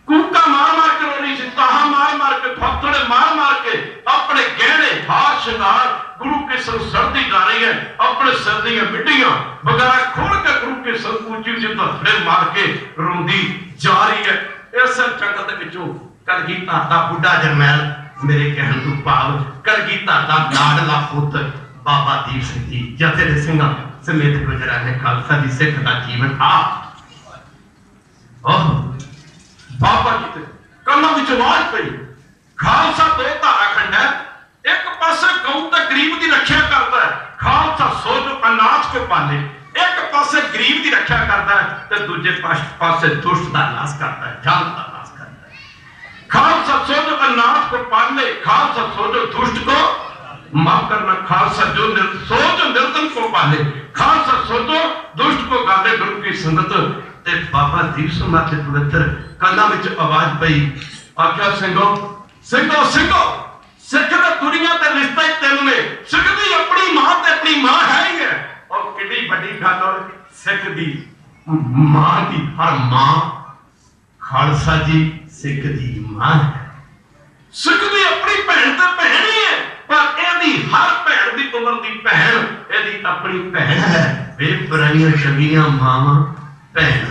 कूका मार मार के रोनी सी, ताहा मार मार के, थोड़े मार मार के अपने गहने हार श्रृंगार गुरु के संग सरदी जा रही है, अपने सिर दी मिट्टियां वगैरह खोल के गुरु के संग ऊंची ऊंची धफड़े मार के रोंदी जा रही है। इस जंगल के विचों कलगीधर दा बुढ़ा जरनैल, मेरे कहने तो भाव कलगीधर दा लाडला पुत्र बाबा दीप सिंह जी जथे दे सिंघां समेत गुजरा है। खालसा जी सिख दा जीवन बाबा जी ते कन्नां विच आवाज पई, खालसा दो धाराखंड है, एक पासे गऊ ते गरीब की रक्षा करता है, खालसा सो जो अनाथ को पाले, एक पासे गरीब की रक्षा करता है तो दूजे पासे दुष्ट का नाश करता है, जाल का नाश करता है। खालसा सो जो अनाथ को पाले, खालसा सो जो दुष्ट को माफ करना, खालसा जो निर्धन को पाले, खालसा सो जो दुष्ट को गाले। गुरु की संगत ते बाबा दीप सिंह माते पवित्र काना विच आवाज पई, आख्या सिंघो सिंघो सिंघो, सिख दा दुनिया ते रिश्ता ही तेन ने, सिख दी अपनी मां ते अपनी मां है ही है। और कितनी बड़ी गल हो, सिख दी मां दी हर मां खालसा जी सिख दी मां है, सिख दी अपनी भैन ते भैन ही है, पर एदी हर भैन दी उम्र दी भैन एदी अपनी भैन है। बेपराइयां चंगियां मावां भैन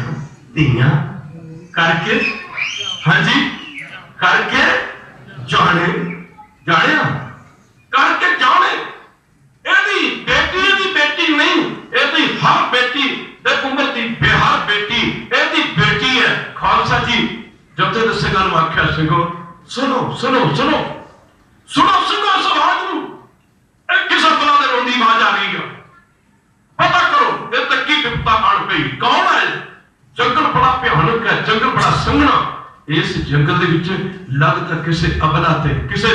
धीयां करके, हाँ जी, करके जाने जानिया करके जाने, एदी बेटी नहीं, एदी हर बेटी दे उम्र दी बेहर बेटी एदी बेटी है। खालसा जी जथे दे सिंघां नूं आख्या, सिंघो सुनो सुनो सुनो सुनो सिंघो, इस आवाज नूं, किसे बला दे रोंदी आवाज आ रही है, पता करो ये तक की विपता आण पई, कौन है? जंगल बड़ा भयानक है, जंगल बड़ा संघना, इस जंगल दे विच लगदा किसे अबला ते किसे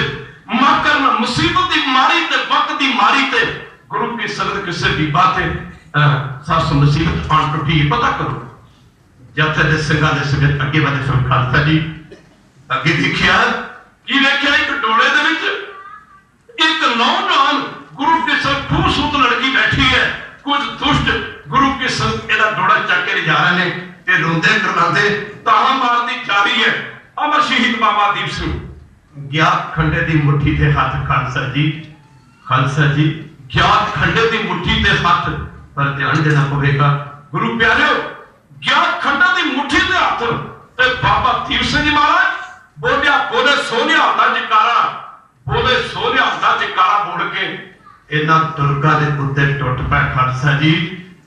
मकर मुसीबत की मारी ते वक्त की मारी ते गुरु की संगत किसे भी बातें सास मुसीबत आन टुटी। पता करो जथे दे सिंघां दे समेत अगे वधे सन। खालसा जी अगे देखिया की देखिया, एक डोले दे विच एक नौजवान गुरु के संग खूबसूरत लड़की बैठी है, कुछ दुष्ट गुरु के संग एदा डोला चक के जा रहे हैं, ते रोंदे करलांदे ताहा मारदी जा रही है। अमर शहीद बाबा दीप सिंह ज्ञात खंडे दी मुट्ठी ते हाथ, खालसा जी ज्ञात खंडे दी मुट्ठी ते हाथ, पर ध्यान देना पवेगा गुरु प्यारेओ, ज्ञात खंडे दी मुट्ठी ते हाथ ते बाबा दीप सिंह जी महाराज बोलिया, बोले सोनिया दा जकारा, बोले सोनिया दा जकारा बोल के इन्हां दुर्गा दे उत्ते टुट पै। खालसा जी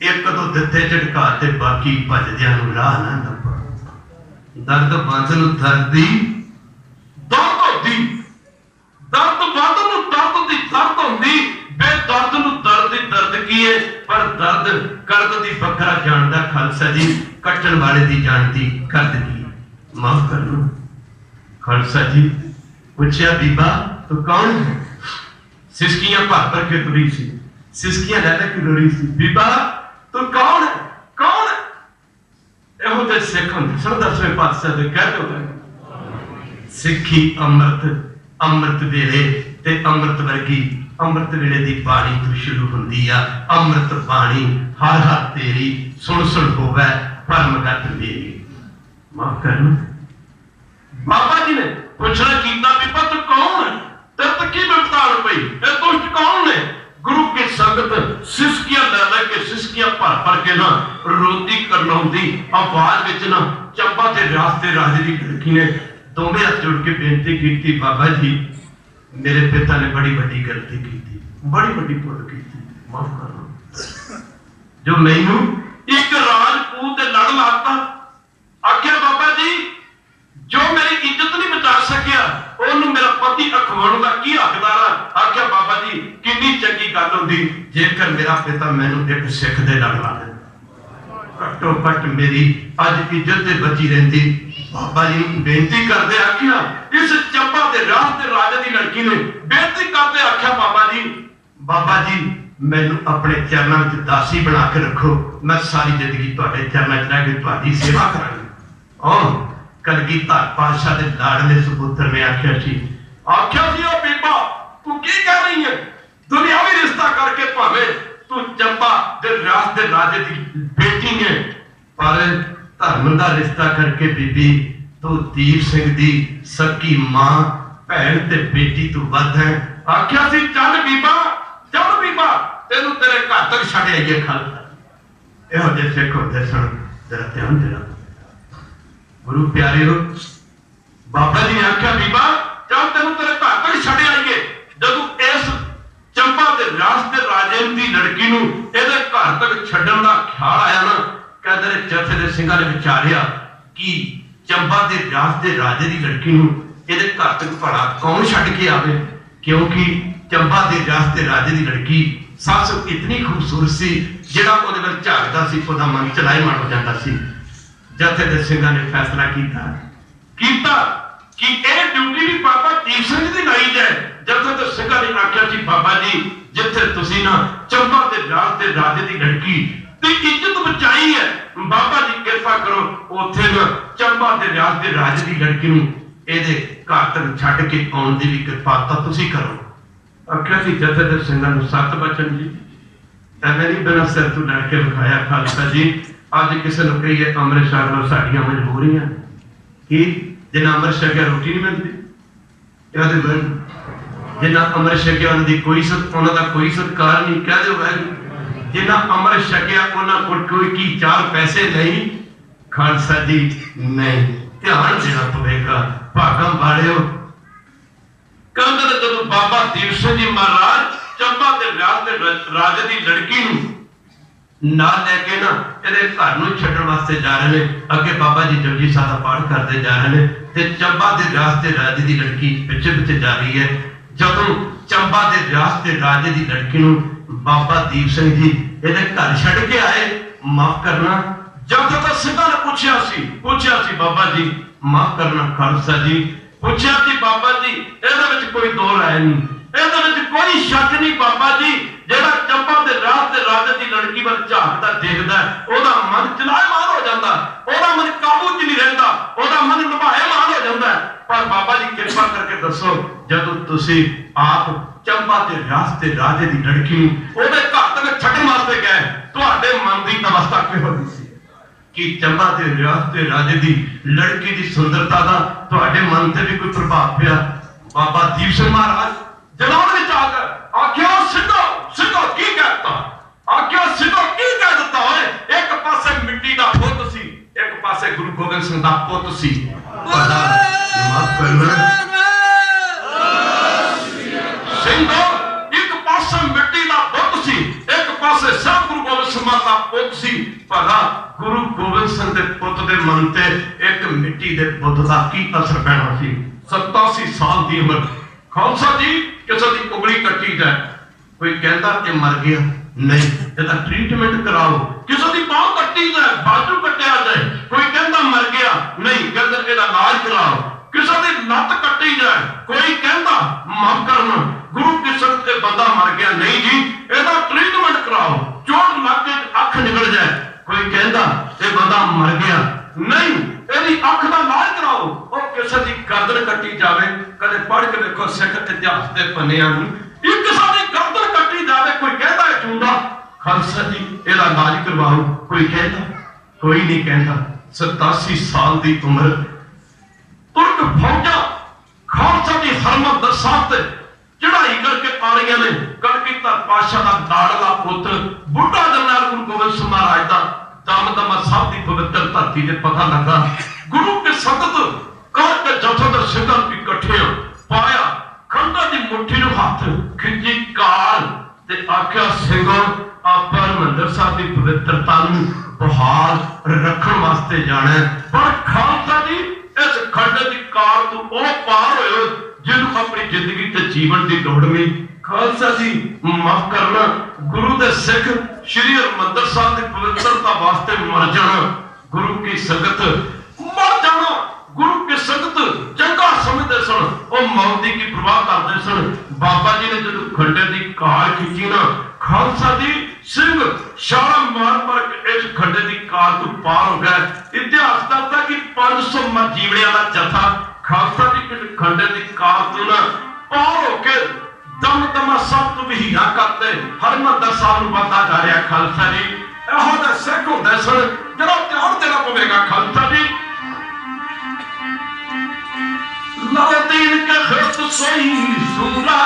एक तो दिते झटका ते बाकी भजदियां नूं राह ना लभ, दर्द बंद नूं दर्दी दर्द होती, दर्द बंद नूं दर्द दी दर्द होंदी, बेदर्द नूं दर्द दी दर्द की है, पर दर्द कर्द दी बकरा जानदा। खालसा जी कट्टण वाले दी जानदी कर्द की, माफ कर लो। खालसा जी पूछया, बीबा तू कौन है? सिसकियां भर भर के तुरी सी, सिसकियां लै लै के रोई सी, बीबा तू कौन है? कौन है? ਇਹੋ ਜਿਹੇ ਸਿੱਖ ਹੁੰਦੇ ਸਨ 10ਵੇਂ ਪਾਤਸ਼ਾਹ ਦੇ ਕਹਿ ਦੋ ਸਿੱਖੀ ਅੰਮ੍ਰਿਤ ਵੇਲੇ ਤੇ ਅੰਮ੍ਰਿਤ ਵਰਗੀ ਅੰਮ੍ਰਿਤ ਵੇਲੇ ਦੀ ਬਾਣੀ ਤੋਂ ਸ਼ੁਰੂ ਹੁੰਦੀ ਆ। ਅੰਮ੍ਰਿਤ ਬਾਣੀ ਹਰ ਹਰ ਤੇਰੀ ਸੁਣ ਸੁਣ ਹੋਵੇ ਪਰਮਗਤ ਮੇਰੀ। ਮਾਫ ਕਰਨਾ ਬਾਬਾ ਜੀ ਨੇ ਪੁੱਛਣਾ ਕੀਤਾ ਵੀ ਪੁੱਤ ਕੌਣ ਹੈ, ਤੇਰੇ ਤੇ ਕੀ ਬਿਪਤਾ ਆ ਪਈ, ਇਹ ਦੁਸ਼ਟ ਕੌਣ ਨੇ? गुरु की संगत सिसकियां लै के सिसकियां भर भर के ना रोंदी करलाउंदी आवाज विच ना चंबा ते रास्ते राजे दी लड़की ने दोवें हाथ जोड़ के बेनती की, बाबा जी मेरे पिता ने बड़ी बड़ी गलती की थी, बड़ी बड़ी भुल की थी, माफ करना जो मैनू एक राजपूत दे लड़ लाता। आख्या बाबा जी जो मेरी इज्जत नहीं बचा सकिया ओनू मेरा पति अखवाउण दा की हकदार आ। आख्या बाबा जी कितनी चंगी गल होंदी जेकर मेरा पिता मैनू एक सिख दे लड़ ला दे, घट्टो घट मेरी अज इज्जत ते बची रहिंदी। बाबा जी बेनती करदे आख्या, इस चंबा दे रास्ते राजे दी लड़की ने बेनती करदे आख्या, बाबा जी मैनू अपने चरणों में दासी बना के रखो, मैं सारी जिंदगी तुहाडे चरणों च रह के तुहाडी सेवा करांगी। और कलगीधर पातशाह दे लाडले सपुत्र ने आख्या सी ओ बीबा तू की कह रही है, दुनियावी रिश्ता करके भावें तू चंबा दे रास्ते राजे दी बेटी है, पर धर्म दा रिश्ता करके बीबी तू दीप सिंह दी सकी मां भैन ते बेटी तू वध है। आख्या सी चल बीबा तेनू तेरे घर तक छड़ आईए। खालसा इहो जिहे सिख होंदे सन, जरा ध्यान देना गुरु प्यारे। बाबा जी ने आख्या बीबा चल तेनू तेरे घर तक छड़ आईए। जदों इस चंबा दे रास्ते राजे दी लड़की नूं इहदे घर तक छड्डण दा ख्याल आया ना, कहंदे जथे दे सिंघां ने विचारिया कि चंबा दे रास्ते राजे दी लड़की नूं ਇਹਦੇ ਘਰ ਤੱਕ ਭਲਾ कौन छड़ के आवे, क्योंकि चंबा दे रियासत दे राजे दी लड़की सस इतनी खूबसूरत सी, जिहड़ा ਉਹਦੇ ਵੱਲ ਝਾਕਦਾ ਸੀ ਉਹਦਾ ਮਨ ਚਲਾਇਮਾਨ ਹੋ ਜਾਂਦਾ ਸੀ। ਜਥੇਦਾਰ ਸਿੰਘਾਂ ਨੇ फैसला ਕੀਤਾ कि ਇਹ ਡਿਊਟੀ ਵੀ ਬਾਬਾ ਦੀਪ ਸਿੰਘ ਦੀ ਲਾਈ ਜਾਏ। ਜਥੇਦਾਰ ਸਿੰਘਾਂ ਨੇ ਆਖਿਆ ਸੀ ਬਾਬਾ ਜੀ ਜਿੱਥੇ ਤੁਸੀਂ ਨਾ ਚੰਬਾ ਦੇ ਰਿਆਸਤ ਦੇ ਰਾਜੇ ਦੀ ਲੜਕੀ ਤੇ ਇੱਜ਼ਤ ਬਚਾਈ ਹੈ, ਬਾਬਾ ਜੀ ਕਿਰਪਾ ਕਰੋ ਉੱਥੇ ਨਾ ਚੰਬਾ ਦੇ ਰਿਆਸਤ ਦੇ ਰਾਜੇ ਦੀ ਲੜਕੀ ਨੂੰ ਇਹਦੇ ਘਰ ਤੱਕ ਛੱਡ ਕੇ ਆਉਣ ਦੀ ਵੀ ਕਿਰਪਾਲਤਾ ਤੁਸੀਂ ਕਰੋ। आख्या सी जथेदार ਸਿੰਘਾਂ ਨੂੰ 7 बचन जी, ਐਵੇਂ ਨਹੀਂ ਬਿਨਾਂ ਸਿਰ ਤੋਂ ਡਰ ਕੇ ਵਿਖਾਇਆ। ਖਾਲਸਾ ਜੀ ਅੱਜ ਕਿਸੇ ਨੂੰ ਕਹੀਏ ਅੰਮ੍ਰਿਤ ਛਕ ਲਓ, ਸਾਡੀਆਂ ਮਜਬੂਰੀਆਂ ਕਿ ਜਿਨ੍ਹਾਂ ਅੰਮ੍ਰਿਤ ਛਕਿਆ ਰੋਟੀ ਨਹੀਂ ਮਿਲਦੀ, ਇਹਦੇ ਬਾਰੇ ਜਿਨ੍ਹਾਂ ਅੰਮ੍ਰਿਤ ਛਕਿਆ ਉਹਨਾਂ ਦਾ ਕੋਈ ਸਤਿਕਾਰ ਨਹੀਂ, ਕਹਿ ਦਿਓ ਵਾਹਿਗੁਰੂ। ਜਿਨ੍ਹਾਂ ਅੰਮ੍ਰਿਤ ਛਕਿਆ ਉਹਨਾਂ ਕੋਲ ਕੋਈ ਕੀ 4 ਪੈਸੇ ਨਹੀਂ। ਖਾਲਸਾ ਜੀ ਨਹੀਂ, ਧਿਆਨ ਦੇਣਾ ਪਵੇਗਾ ਭਾਗਾਂ ਵਾਲਿਓ। ਕਹਿੰਦੇ ਨੇ ਜਦੋਂ ਬਾਬਾ ਦੀਪ ਸਿੰਘ ਜੀ ਮਹਾਰਾਜ ਚੰਬਾ ਦੇ ਰਿਆਸਤ ਦੇ ਰਾਜੇ ਦੀ ਲੜਕੀ ਨੂੰ ਨਾਲ ਲੈ ਕੇ ਨਾ ਇਹਦੇ ਘਰ ਨੂੰ ਛੱਡਣ ਵਾਸਤੇ ਜਾ ਰਹੇ ਨੇ। ਅੱਗੇ ਬਾਬਾ ਜੀ ਜਪਜੀ ਸਾਹਿਬ ਦਾ ਪਾਠ ਕਰਦੇ ਜਾ ਰਹੇ ਨੇ ਤੇ ਚੰਬਾ ਦੇ ਰਿਆਸਤ ਦੇ ਰਾਜੇ ਦੀ ਲੜਕੀ ਪਿੱਛੇ ਪਿੱਛੇ ਜਾ ਰਹੀ ਹੈ। ਜਦੋਂ ਚੰਬਾ ਦੇ ਰਿਆਸਤ ਦੇ ਰਾਜੇ ਦੀ ਲੜਕੀ ਨੂੰ ਬਾਬਾ ਦੀਪ ਸਿੰਘ ਜੀ ਇਹਦੇ ਘਰ ਛੱਡ ਕੇ ਆਏ, ਮਾਫ ਕਰਨਾ ਜਦੋਂ ਤੱਕ ਸਿੰਘਾਂ ਨੇ ਪੁੱਛਿਆ ਸੀ ਬਾਬਾ ਜੀ ਮਾਫ ਕਰਨਾ ਖਾਲਸਾ ਜੀ, ਪੁੱਛਿਆ ਸੀ ਬਾਬਾ ਜੀ ਇਹਦੇ ਵਿੱਚ ਕੋਈ ਦੋ ਰਾਏ ਨਹੀਂ, ਇਹਦੇ ਵਿੱਚ ਕੋਈ ਸ਼ੱਕ ਨਹੀਂ ਬਾਬਾ ਜੀ। ਜਿਹੜਾ ਚੰਬਾ ਦੇ ਰਾਜ ਦੇ ਰਾਜੇ ਦੀ ਲੜਕੀ ਵੱਲ ਝਾਕਦਾ ਦੇਖਦਾ ਉਹਦਾ ਮਨ ਚਲਾਇਮਾਨ ਹੋ ਜਾਂਦਾ, ਉਹਦਾ ਮਨ ਕਾਬੂ 'ਚ ਨਹੀਂ ਰਹਿੰਦਾ, ਉਹਦਾ ਮਨ ਨਿਭਾਇਮਾਨ ਹੋ ਜਾਂਦਾ। ਪਰ ਬਾਬਾ ਜੀ ਕਿਰਪਾ ਕਰਕੇ ਦੱਸੋ ਜਦੋਂ ਤੁਸੀਂ ਆਪ ਚੰਬਾ ਦੇ ਰਿਆਸਤ ਦੇ ਰਾਜੇ ਦੀ ਲੜਕੀ ਨੂੰ ਉਹਦੇ ਘਰ ਤੱਕ ਛੱਡਣ ਵਾਸਤੇ ਗਏ, ਤੁਹਾਡੇ ਮਨ ਦੀ ਅਵਸਥਾ ਕਿਹੋ ਜਿਹੀ ਸੀ ਕਿ ਚੰਬਾ ਦੇ ਰਿਆਸਤ ਦੇ ਰਾਜੇ ਦੀ ਲੜਕੀ ਦੀ ਸੁੰਦਰਤਾ ਦਾ ਤੁਹਾਡੇ ਮਨ ਤੇ ਵੀ ਕੋਈ ਪ੍ਰਭਾਵ ਪਿਆ? ਬਾਬਾ ਦੀਪ ਸਿੰਘ ਮਹਾਰਾਜ ਜਲਾਲ ਵਿੱਚ ਆ ਕੇ ਆਖਿਆ ਸਿੱਧੋ ਕੀ ਕਹਿਤਾ, ਆਖਿਆ ਸਿੱਧੋ ਕੀ ਕਹਿ ਦਿੱਤਾ ਓਏ। ਇੱਕ ਪਾਸੇ ਮਿੱਟੀ ਦਾ ਪੁੱਤ ਸੀ, ਇੱਕ ਪਾਸੇ ਗੁਰੂ ਗੋਬਿੰਦ ਸਿੰਘ ਦਾ ਪੁੱਤ ਸੀ। ਮਾਫ ਕਰਨਾ ਸਿੰਘੋ, ਇੱਕ ਪਾਸੇ ਮਿੱਟੀ ਦਾ ਪੁੱਤ ਸੀ, ਇੱਕ ਪਾਸੇ ਸਭ ਗੁਰੂ ਗੋਬਿੰਦ ਸਿੰਘ ਦਾ ਪੁੱਤ ਸੀ। ਭਲਾ ਗੁਰੂ ਗੋਬਿੰਦ ਸਿੰਘ ਦੇ ਪੁੱਤ ਦੇ ਮਨ ਤੇ ਇੱਕ ਮਿੱਟੀ ਦੇ ਪੁੱਤ ਦਾ ਕੀ ਅਸਰ ਪੈਣਾ ਸੀ? 87 ਸਾਲ ਦੀ ਉਮਰ। ਖਾਲਸਾ ਜੀ ਕਿਸੇ ਦੀ ਉਗਲੀ ਕੱਟੀ ਜਾਏ, ਕੋਈ ਕਹਿੰਦਾ ਕਿ ਮਰ ਗਿਆ, ਨਹੀਂ ਇਹਦਾ ਟ੍ਰੀਟਮੈਂਟ ਕਰਾਓ। ਕਿਸੇ ਦੀ ਬਾਂਹ ਕੱਟੀ ਜਾਏ, ਬਾਜੂ ਕੱਟਿਆ ਜਾਏ, ਕੋਈ ਕਹਿੰਦਾ ਮਰ ਗਿਆ, ਨਹੀਂ ਕਹਿੰਦਾ ਇਹਦਾ ਇਲਾਜ ਕਰਾਓ। ਕਿਸੇ ਦੀ ਲੱਤ ਕੱਟੀ ਜਾਏ, ਕੋਈ ਕਹਿੰਦਾ ਮਾਫ ਕਰਨਾ ਗੁਰੂ ਕਿਸਮ ਤੇ ਬੰਦਾ ਮਰ ਗਿਆ, ਨਹੀਂ ਜੀ ਇਹਦਾ ਟ੍ਰੀਟਮੈਂਟ ਕਰਾਓ। ਚੋਟ ਲੱਗ ਕੇ ਅੱਖ ਨਿਕਲ ਜਾਏ, ਕੋਈ ਕਹਿੰਦਾ ਇਹ ਬੰਦਾ ਮਰ ਗਿਆ, ਨਹੀਂ ਇਹਦੀ ਅੱਖ ਦਾ ਇਲਾਜ ਕਰਾਓ। ਉਹ ਕਿਸੇ ਦੀ ਗਰਦਨ ਕੱਟੀ ਜਾਵੇ, ਕਦੇ ਪੜ੍ਹ ਕੇ ਵੇਖੋ ਸਿੱਖ ਇਤਿਹਾਸ ਦੇ ਪੰਨਿਆਂ ਨੂੰ, ਇੱਕ ਸਾਡੀ ਗਰਦਨ ਕੱਟੀ ਜਾਵੇ, ਕੋਈ ਕਹਿੰਦਾ ਹੈ ਚੁੰਦਾ, ਖਾਲਸਾ ਜੀ ਇਹਦਾ ਇਲਾਜ ਕਰਵਾਓ, ਕੋਈ ਕਹਿੰਦਾ, ਕੋਈ ਨਹੀਂ ਕਹਿੰਦਾ। 87 ਸਾਲ ਦੀ ਉਮਰ, ਤੁਰਕ ਫੌਜਾਂ ਖਾਲਸਾ ਦੀ ਹਰਮੰਦਰ ਸਾਹਿਬ ਤੇ ਚੜਾਈ ਕਰਕੇ ਆ ਰਹੀਆਂ ਨੇ। ਕਲਗੀਧਰ ਪਾਤਸ਼ਾਹ ਦਾ ਲਾਡਲਾ ਪੁੱਤ ਬੁੱਢਾ ਜਰਨੈਲ ਗੁਰੂ ਗੋਬਿੰਦ ਸਿੰਘ ਮਹਾਰਾਜ ਦਾ ਦਮਦਮਾ ਸਾਹਿਬ ਦੀ ਪਵਿੱਤਰ ਧਰਤੀ ਤੇ ਪਤਾ ਲੱਗਾ। ਗੁਰੂ ਕੇ ਸੰਗਤ ਕਰਕੇ ਜਥੇਦਾਰ ਸਿੰਘਾਂ ਨੂੰ ਇਕੱਠੇ ਪਾਇਆ, ਖੰਡਾ ਦੀ ਮੁੱਠੀ ਨੂੰ ਹੱਥ ਖਿੱਚੀ ਕਾਲ ਤੇ ਆਖਿਆ ਸਿੰਘੋ ਆਪਾਂ ਹਰਿਮੰਦਰ ਸਾਹਿਬ ਦੀ ਪਵਿੱਤਰਤਾ ਨੂੰ ਬਹਾਲ ਰੱਖਣ ਵਾਸਤੇ ਜਾਣਾ। ਪਰ ਖਾਲਸਾ ਜੀ ਇਸ ਖੰਡੇ ਦੀ ਕਾਰ ਤੋਂ ਉਹ ਪਾਰ ਹੋਏ ਜਿਹਨੂੰ ਆਪਣੀ ਜ਼ਿੰਦਗੀ ਤੇ ਜੀਵਨ ਦੀ ਲੋੜ ਨਹੀਂ। ਖਾਲਸਾ ਜੀ ਮਾਫ ਕਰਨਾ ਗੁਰੂ ਦੇ ਸਿੱਖ ਸ਼੍ਰੀ ਹਰਿਮੰਦਰ ਸਾਹਿਬ ਦੀ ਪਵਿੱਤਰਤਾ ਵਾਸਤੇ ਮਰ ਜਾਣਾ, ਗੁਰੂ ਕੀ ਸੰਗਤ ਮਰ ਜਾਣਾ, ਗੁਰੂ ਕੀ ਸੰਗਤ ਚੰਗਾ ਸਮਝਦੇ ਸਨ, ਉਹ ਮੌਤ ਦੀ ਕੀ ਪ੍ਰਵਾਹ ਕਰਦੇ ਸਨ। ਬਾਬਾ ਜੀ ਨੇ ਜਦੋਂ ਖੰਡੇ ਦੀ ਕਾਰ ਖਿੱਚੀ ਨਾ, ਖਾਲਸਾ ਜੀ ਸਿੰਘ ਛਾਲਾ ਮਾਰ ਕੇ ਇਸ ਖੰਡੇ ਦੀ ਕਾਰ ਤੋਂ ਪਾਰ ਹੋ ਗਏ। ਇਤਿਹਾਸ ਦੱਸਦਾ ਕਿ 500 ਮਰ ਜੀਵੜਿਆਂ ਦਾ ਜਥਾ ਖਾਲਸਾ ਜੀ ਇਸ ਖੰਡੇ ਦੀ ਕਾਰ ਤੋਂ ਨਾ ਪਾਰ ਹੋ ਕੇ ਦਮਦਮਾ ਸਾਹਿਬ ਤੋਂ ਵੀ ਹੀਰਾ ਕਰਦੇ ਹਰਿਮੰਦਰ ਸਾਹਿਬ ਨੂੰ ਵੱਧਦਾ ਜਾ ਰਿਹਾ। ਖਾਲਸਾ ਜੀ ਇਹੋ ਜਿਹੇ ਸਿੱਖ ਹੁੰਦੇ ਸਨ ਜਿਹੜਾ ਧਿਆਨ ਦੇਣਾ ਪਵੇਗਾ। ਖਾਲਸਾ ਜੀ लवदीन के खत सोई सूरा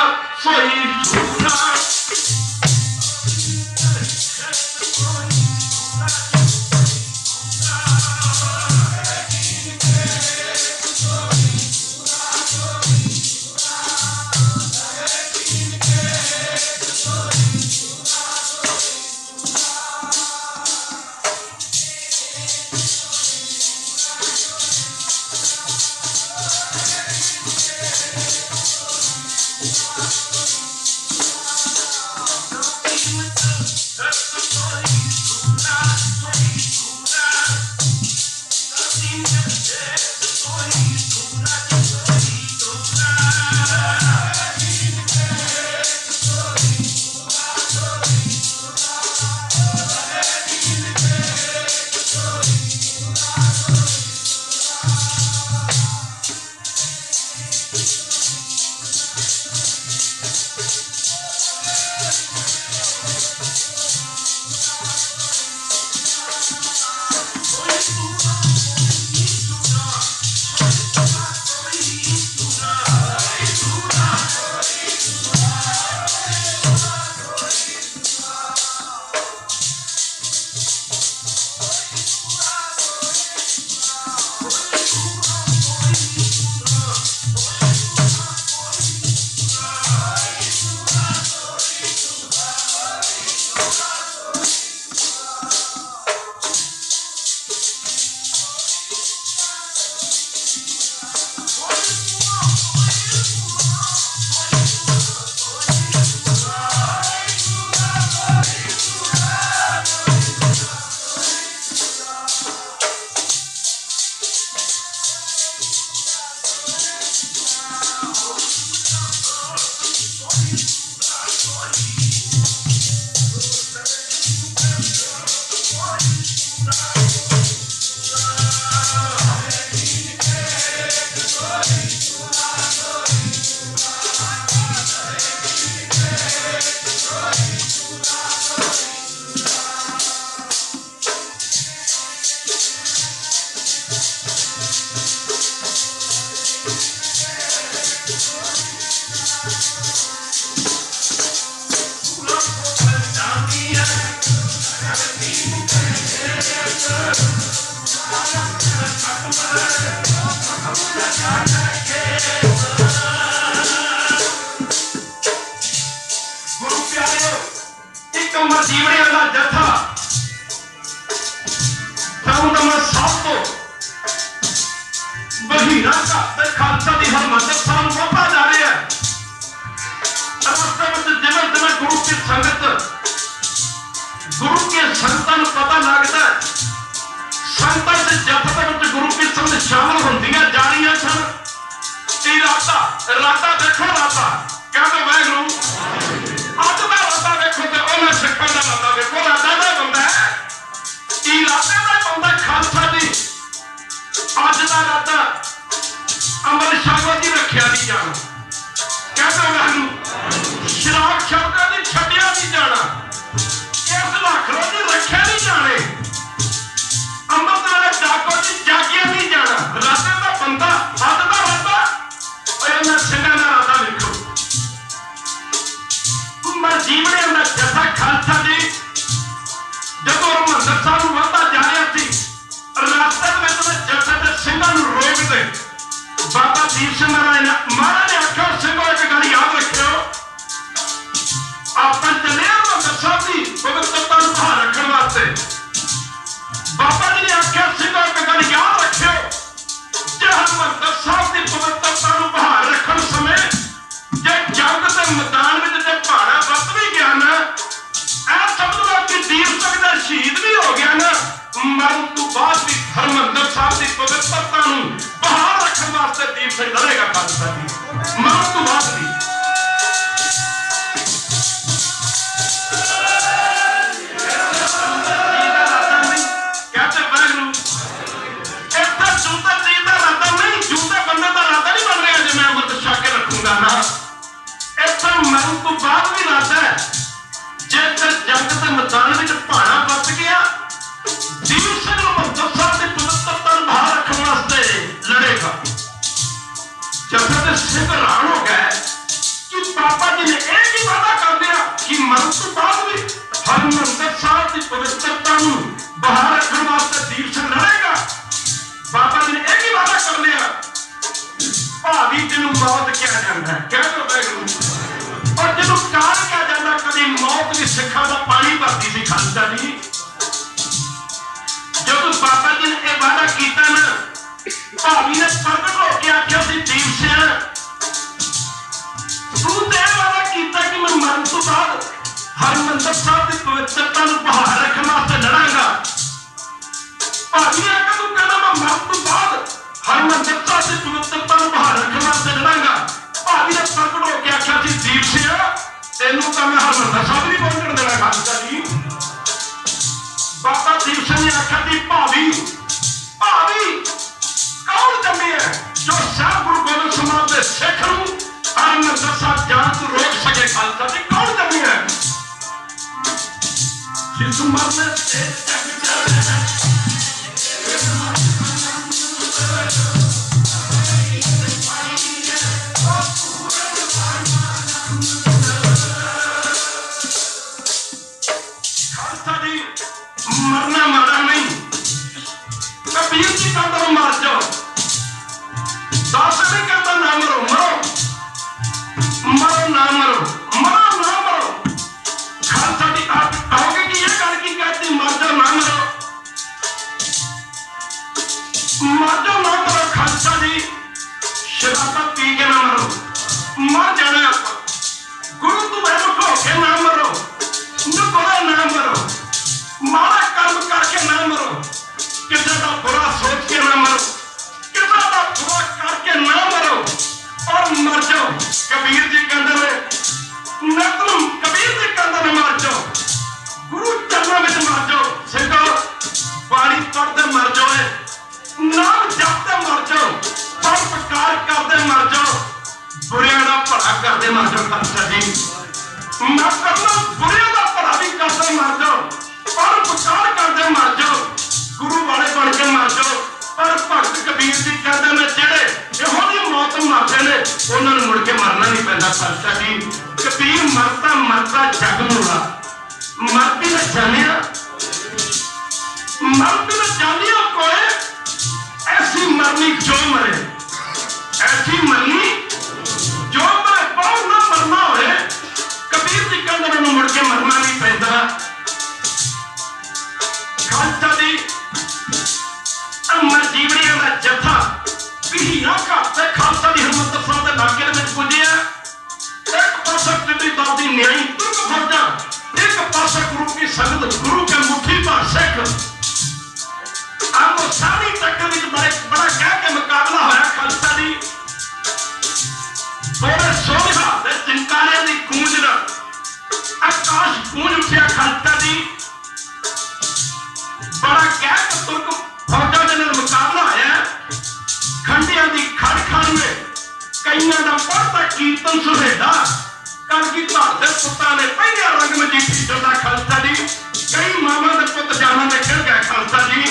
मैं जीवड़िया का जथा मैं सब तो बहीरा घर खालसा की हरमंदिर साहब पहुंचा जा रहे हैं। रास्ते में जिवें जिवें गुरु की संगत गुरु के संतान पता लगता है संतां से जथ गुरु की संगत शामिल होंदियां जा रही सन। राता राता देखो राता कहते वाहगुरू अज का राता देखो तो उन्हें सिखा का राता देखो राता का बंदा है राते का बंदा खालसा जी अज का राता अमृत छको जी रखिया नहीं जाना। कहते वाहगुरू शराब छको जी छड्डिया नहीं जाना। इस लख लो जी रखिया नहीं जाने। अमृत वाले जागो जी जागिया नहीं जाना। राते का बंदा अज का राता सिंगा का राता देखो। मैं जीवड़े का जथा खालसा जी जब हरमंदिर साहब वधदा जा रहा थी रास्ते में जथे के सिंगा रोकते बाबा दीप सिंह महाराज ने आख्या सिंघो एक गल याद रखियो आप चले हरमंदिर साहब की पवित्रता बहाल रखने वास्ते। बाबा जी ने आख्या सिंघो एक गल याद रखियो जे हरमंदिर साहब की पवित्रता बहाल रखने समय जे जंग के मैदान में जे पहाड़ा वत भी गया ना समझ लो कि दीप सिंह का शहीद भी हो गया ना मरण तो बाद भी हरमंदिर साहब की पवित्रता बहाल रखने वास्ते दीप सिंह लड़ेगा खालसा जी मरण तो बाद भी। कहते वाहगुरू इतना जूता चीज का राता नहीं जूते बंदे का राता नहीं बन रहा जो मैं अमृत छक के रखूंगा ना। इतना मरण तो बाद भी राता है जेकर जंग के मैदान में पहाड़ा बच गया दीप सिंह हरमंदिर साहब की पवित्रता बहाल रखने वास्ते लड़ेगा। जब तक सिंह हैरान हो गए कि बाबा जी ने एक ही वादा कर दिया कि मरण तो बाद भी हरमंदिर साहब की पवित्रता बहाल रखने वास्ते दीप सिंह लड़ेगा। बाबा जी ने एक ही वादा कर लिया भावी जिन्हों मौत किया जाता है कह दो वाहगुरू और जिन्हों काल किया जाता कभी मौत की सिखा का पानी भरती थी खालसा जी। जब बाबा जी ने यह वादा किया ना भावी ने प्रगट होकर आख्या दीप सिंह तू तो यह वादा किया कि मैं मरण तो बाद हरमंदिर साहब की पवित्रता बहाल रखने वास्ते लड़ांगा। भावी ने आख्या तू कहना मैं मरण तो बाद हरमंदिर साहब की पवित्रता बहाल रखने वास्ते लड़ांगा। भावी ने प्रगट होकर आख्या दीप सिंह तेनू तो मैं हरमंदिर साहब नहीं पहुंचने देना खालसा जी। बाबा दीप सिंह ने आख्या जी भावी भावी कौन जमे है जो साहब गुरु गोबिंद सिंह के सिख हरमंदिर साहब जान तो रोक सके खालसा जी कौन जमे है जिस मरने मरना मारा नहीं कबीर जी कहता मर जाओ दास नहीं कहता ना मरो मरो मरो ना मरो मरो ना मरो। खालसा जी आप कहोगे कि यह गल की कहती मर जाओ ना मरो ना मरो। खालसा जी शराब पी के ना मरो मर जाना आप गुरु तू बहन को के ना मरो नुकड़ा ना मरो माड़ा कर्म करके ना मरो किसी का बुरा सोच के ना मरो किसी का बुरा करके ना मरो और मर जाओ। कबीर जी कहते हैं नतम कबीर जी कहते हैं मर जाओ गुरु चरणों में मर जाओ। सिंघो बाणी पढ़ते मर जाओ नाम जपते मर जाओ परोपकार करते मर जाओ बुरिया का भला करते मर जाओ। खालसा जी मैं करना बुरिया का भला भी करते मर जाओ परोपकार करते मर जाओ गुरु वाले बन के मर जाओ। पर भगत कबीर जी कहते हैं जेड़े यहोदी मौत मरते हैं उन्होंने मुड़ के मरना नहीं पैदा। खालसा जी कबीर मरता मरता जग मुड़ा मरती ने जानिया मरती ने जानिया कोई ऐसी मरनी जो मरे ऐसी मरनी जो मरे बहुत ना मरना होए। कबीर जी कहते हैं मुड़ के मरना नहीं पैदा। खालसा दी अमर जीवड़िया का जत्था पीढ़ियां घाटे खालसा दी हरमंदर साहब के लागे में पुजिया। एक पासा टिड्डी दल दी न्याई तुर्क फौजा, एक पासा गुरु की संगत, गुरु के मुट्ठी भर सिख। आमो सारी टक्कर विच बड़ा कह के मुकाबला होया खालसा दी। थोड़े सोहा ते चिंकारे दी गूंज नाल आकाश गूंज उठिया खालसा दी। बड़ा कह के तुर्क फौजा दे नाल मुकाबला होया। खंडिया दी खड़ खड़ में कईयां दा पढ़ता कीर्तन सुहेड़ा कलगी धर दे पुत्तां ने पहले रंग मजीठी चढ़दा खालसा दी। कई मामा दे पुत जाना ने खिल गए खालसा जी।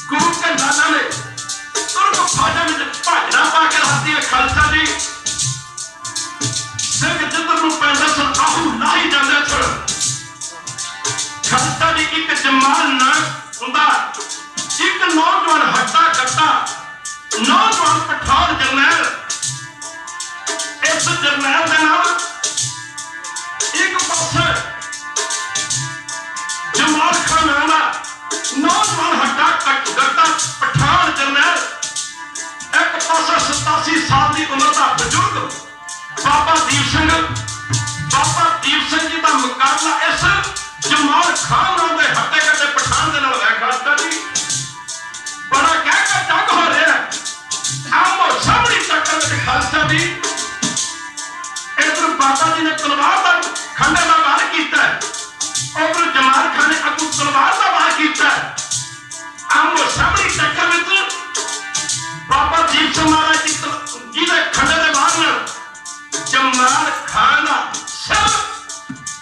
गुरु के लाला ने तुर्क फौजा में भाजना पा के रखती है खालसा जी। सिख जिधर नूं पैंदा सन आहू लाही जांदे सन। खालसा जी एक जमाल ना हुंदा, एक नौजवान हट्टा कट्टा नौजवान पठान जरनैल। इस जरनैल दे नाल एक पासे जमाल खान नाम दा नौजवान हट्टा कट्टा पठान जरनैल, एक पासा 87 साल की उम्र का बुजुर्ग बाबा दीप सिंह। बाबा दीप सिंह जी का मुकाबला इस जमाल खान नाम के हट्टे कट्टे पठान के नाल है खालसा जी। बड़ा कह के जंग हो रहा है। आमो सामने टक्कर में खालसा जी। इधर बाबा जी ने तलवार का खंडे का वार किया, उधर जमाल खान ने अगू तलवार का वार किया। आमो सामने टक्कर में बाबा दीप सिंह महाराज जी के खंडे के वार नाल जमाल खान का सिर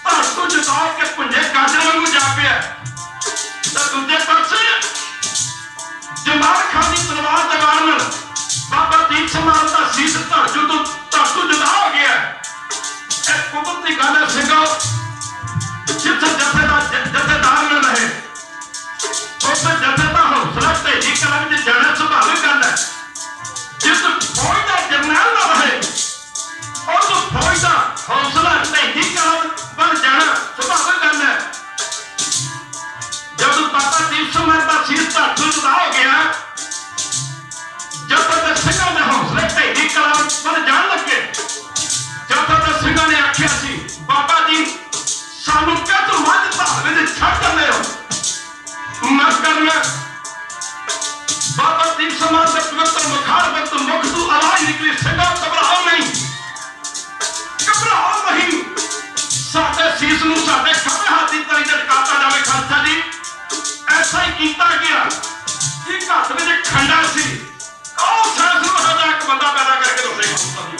धड़ तो जुदा के भुंजे गाजर वांगू जा पिया। दूजे पासे जमाल खान की तलवार के वार नाल बाबा दीप सिंह महाराज का शीश धड़ तो जुदा हो गया। एक कुदरती गल है सिंघो, जिथे जथेदार न रहे उसे जथे का हौसला ढेरी कला में जाना सुभाविक गल है। जिस फौज का जरनैल न रहे उस फौज का हौसला ढेरी कला बन जाना सुभाविक गल है। जब बाबा दीप सिंह महाराज का शीश धड़ तो जुदा हो गया, जब तक सिंघां दे हौसले ढेरी कला बन जान लगे, जब तक सिंघां ने आख्या सी बाबा जी सानू क्या तो मज धावे दे छड़ दे हो मत करना। बाबा दीप सिंह महाराज के पवित्र मुखार वक्त मुख तू आवाज निकली, सिंघां घबराओ नहीं, घबराओ नहीं। साडे शीश नूं साडे खब्बे हाथ दी तली ते टकाता जावे खालसा जी। ऐसा ही कीता गया। एक हाथ में खंडा सी, कौन साइंस नूं हजा एक बंदा पैदा करके दसे खालसा जी।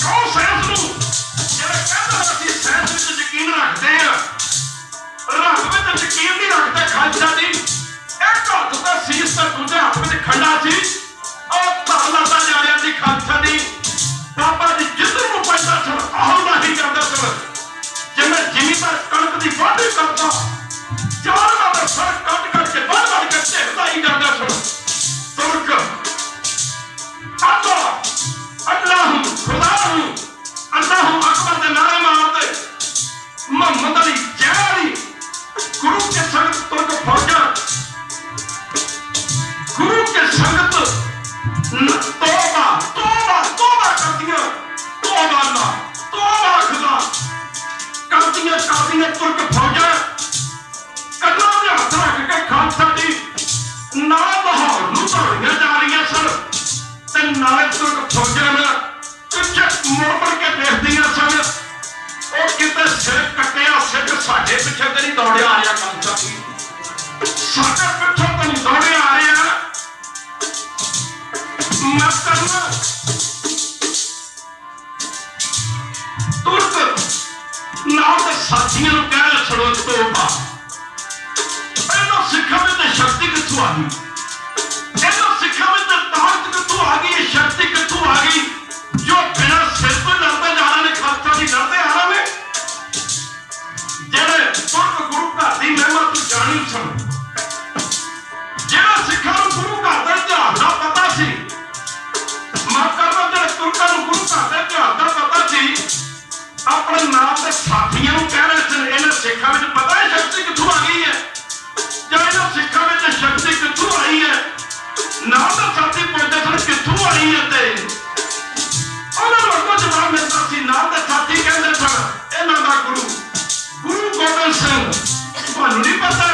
कौन साइंस नूं जेड़ा कहदा असीं साइंस विच यकीन रखते हैं, रब विच यकीन नहीं रखते खालसा जी। एक हाथ का शीश ते दूजे हाथ में खंडा सी और धड़ लड़दा जा रहा सी खालसा जी। बाबा जी जिधर नूं पैंदा सन आहू लाही जांदा सन। जिवें जिमीदार कणक दी वाढी करदा जान दा सर कट के बार के ढेरदा ही जांदा सन। तुर्क अल्लाह अकबर के नारे मारते मोहम्मद अली जैली गुरु के संगत तुर्क फौजा गुरु के संगत तौबा तौबा तौबा करदियां, तौबा ना तौबा खुदा करदियां तुर्क फौजा कन्ना में हाथ रख के खालसा जी ना लाहौर नूं दौड़ियां जा रही सन ते नाले तुर्क फौजा ने पिछे मुड़ के देखदियां सन। और किते सिर कट्टिया सिख साडे पिछे ते नहीं दौड़िया आ रहा खालसा जी, साडे पिछे तो नहीं दौड़िया आ रहा। मत करना तुर्क नाल ते साथियां नूं कह छड़ो तौबा। इन्हां सिखां विच शक्ति कित्थों आ गई, इन्हां सिखां विच ताकत कित्थों आ गई, शक्ति कित्थों आ गई जो बिना सिर तो लड़ते जा रहे हैं। खालसा जी लड़ते आ ਸਾਥੀਆਂ ਨੂੰ ਕਹਿ ਰਹੇ ਸਨ ਇਹਨਾਂ ਸਿੱਖਾਂ ਵਿੱਚ ਪਤਾ ਹੈ ਸ਼ਕਤੀ ਕਿੱਥੋਂ ਆ ਗਈ ਹੈ ਜਾਂ ਇਹਨਾਂ ਸਿੱਖਾਂ ਵਿੱਚ ਸ਼ਕਤੀ ਕਿੱਥੋਂ ਆਈ ਹੈ ਨਾਲ ਦਾ ਸਾਥੀ ਪੁੱਛਦੇ ਸਨ ਕਿੱਥੋਂ ਆਈ ਹੈ ਤੇ ਉਹਨਾਂ ਨੂੰ ਅੱਗੋਂ ਜਵਾਬ ਮਿਲਦਾ ਸੀ ਨਾਲ ਦੇ ਸਾਥੀ ਕਹਿੰਦੇ ਸਨ ਇਹਨਾਂ ਦਾ ਗੁਰੂ ਗੋਬਿੰਦ ਸਿੰਘ ਤੁਹਾਨੂੰ ਨਹੀਂ ਪਤਾ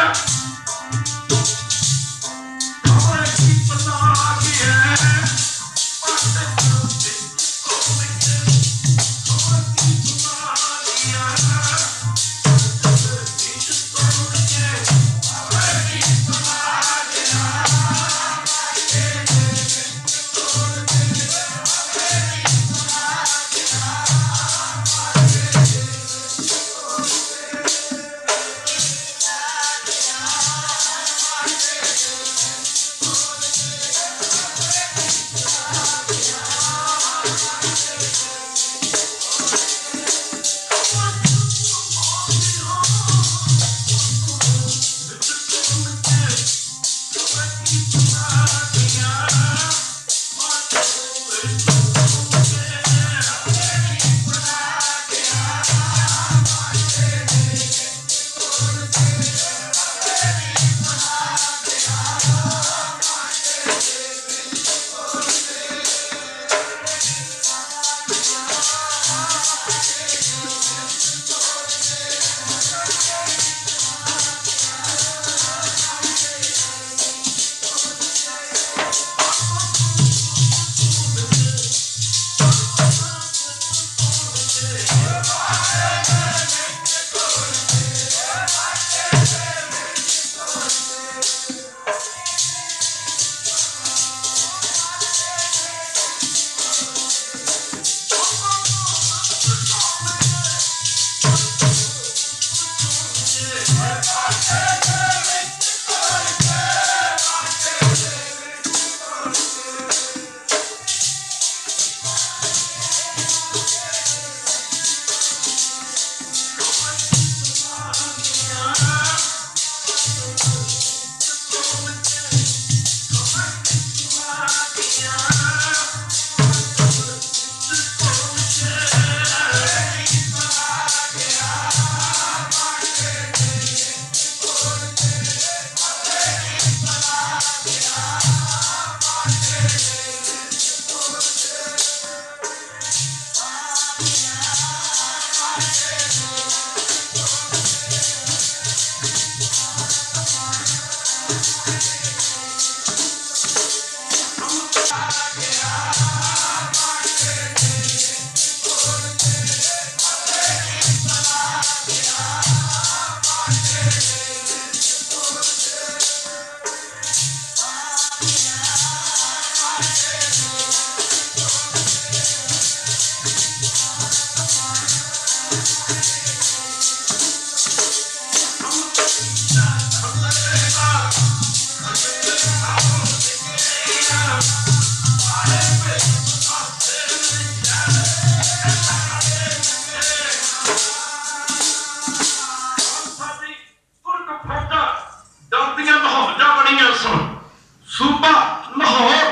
ਸੂਬਾ ਲਾਹੌਰ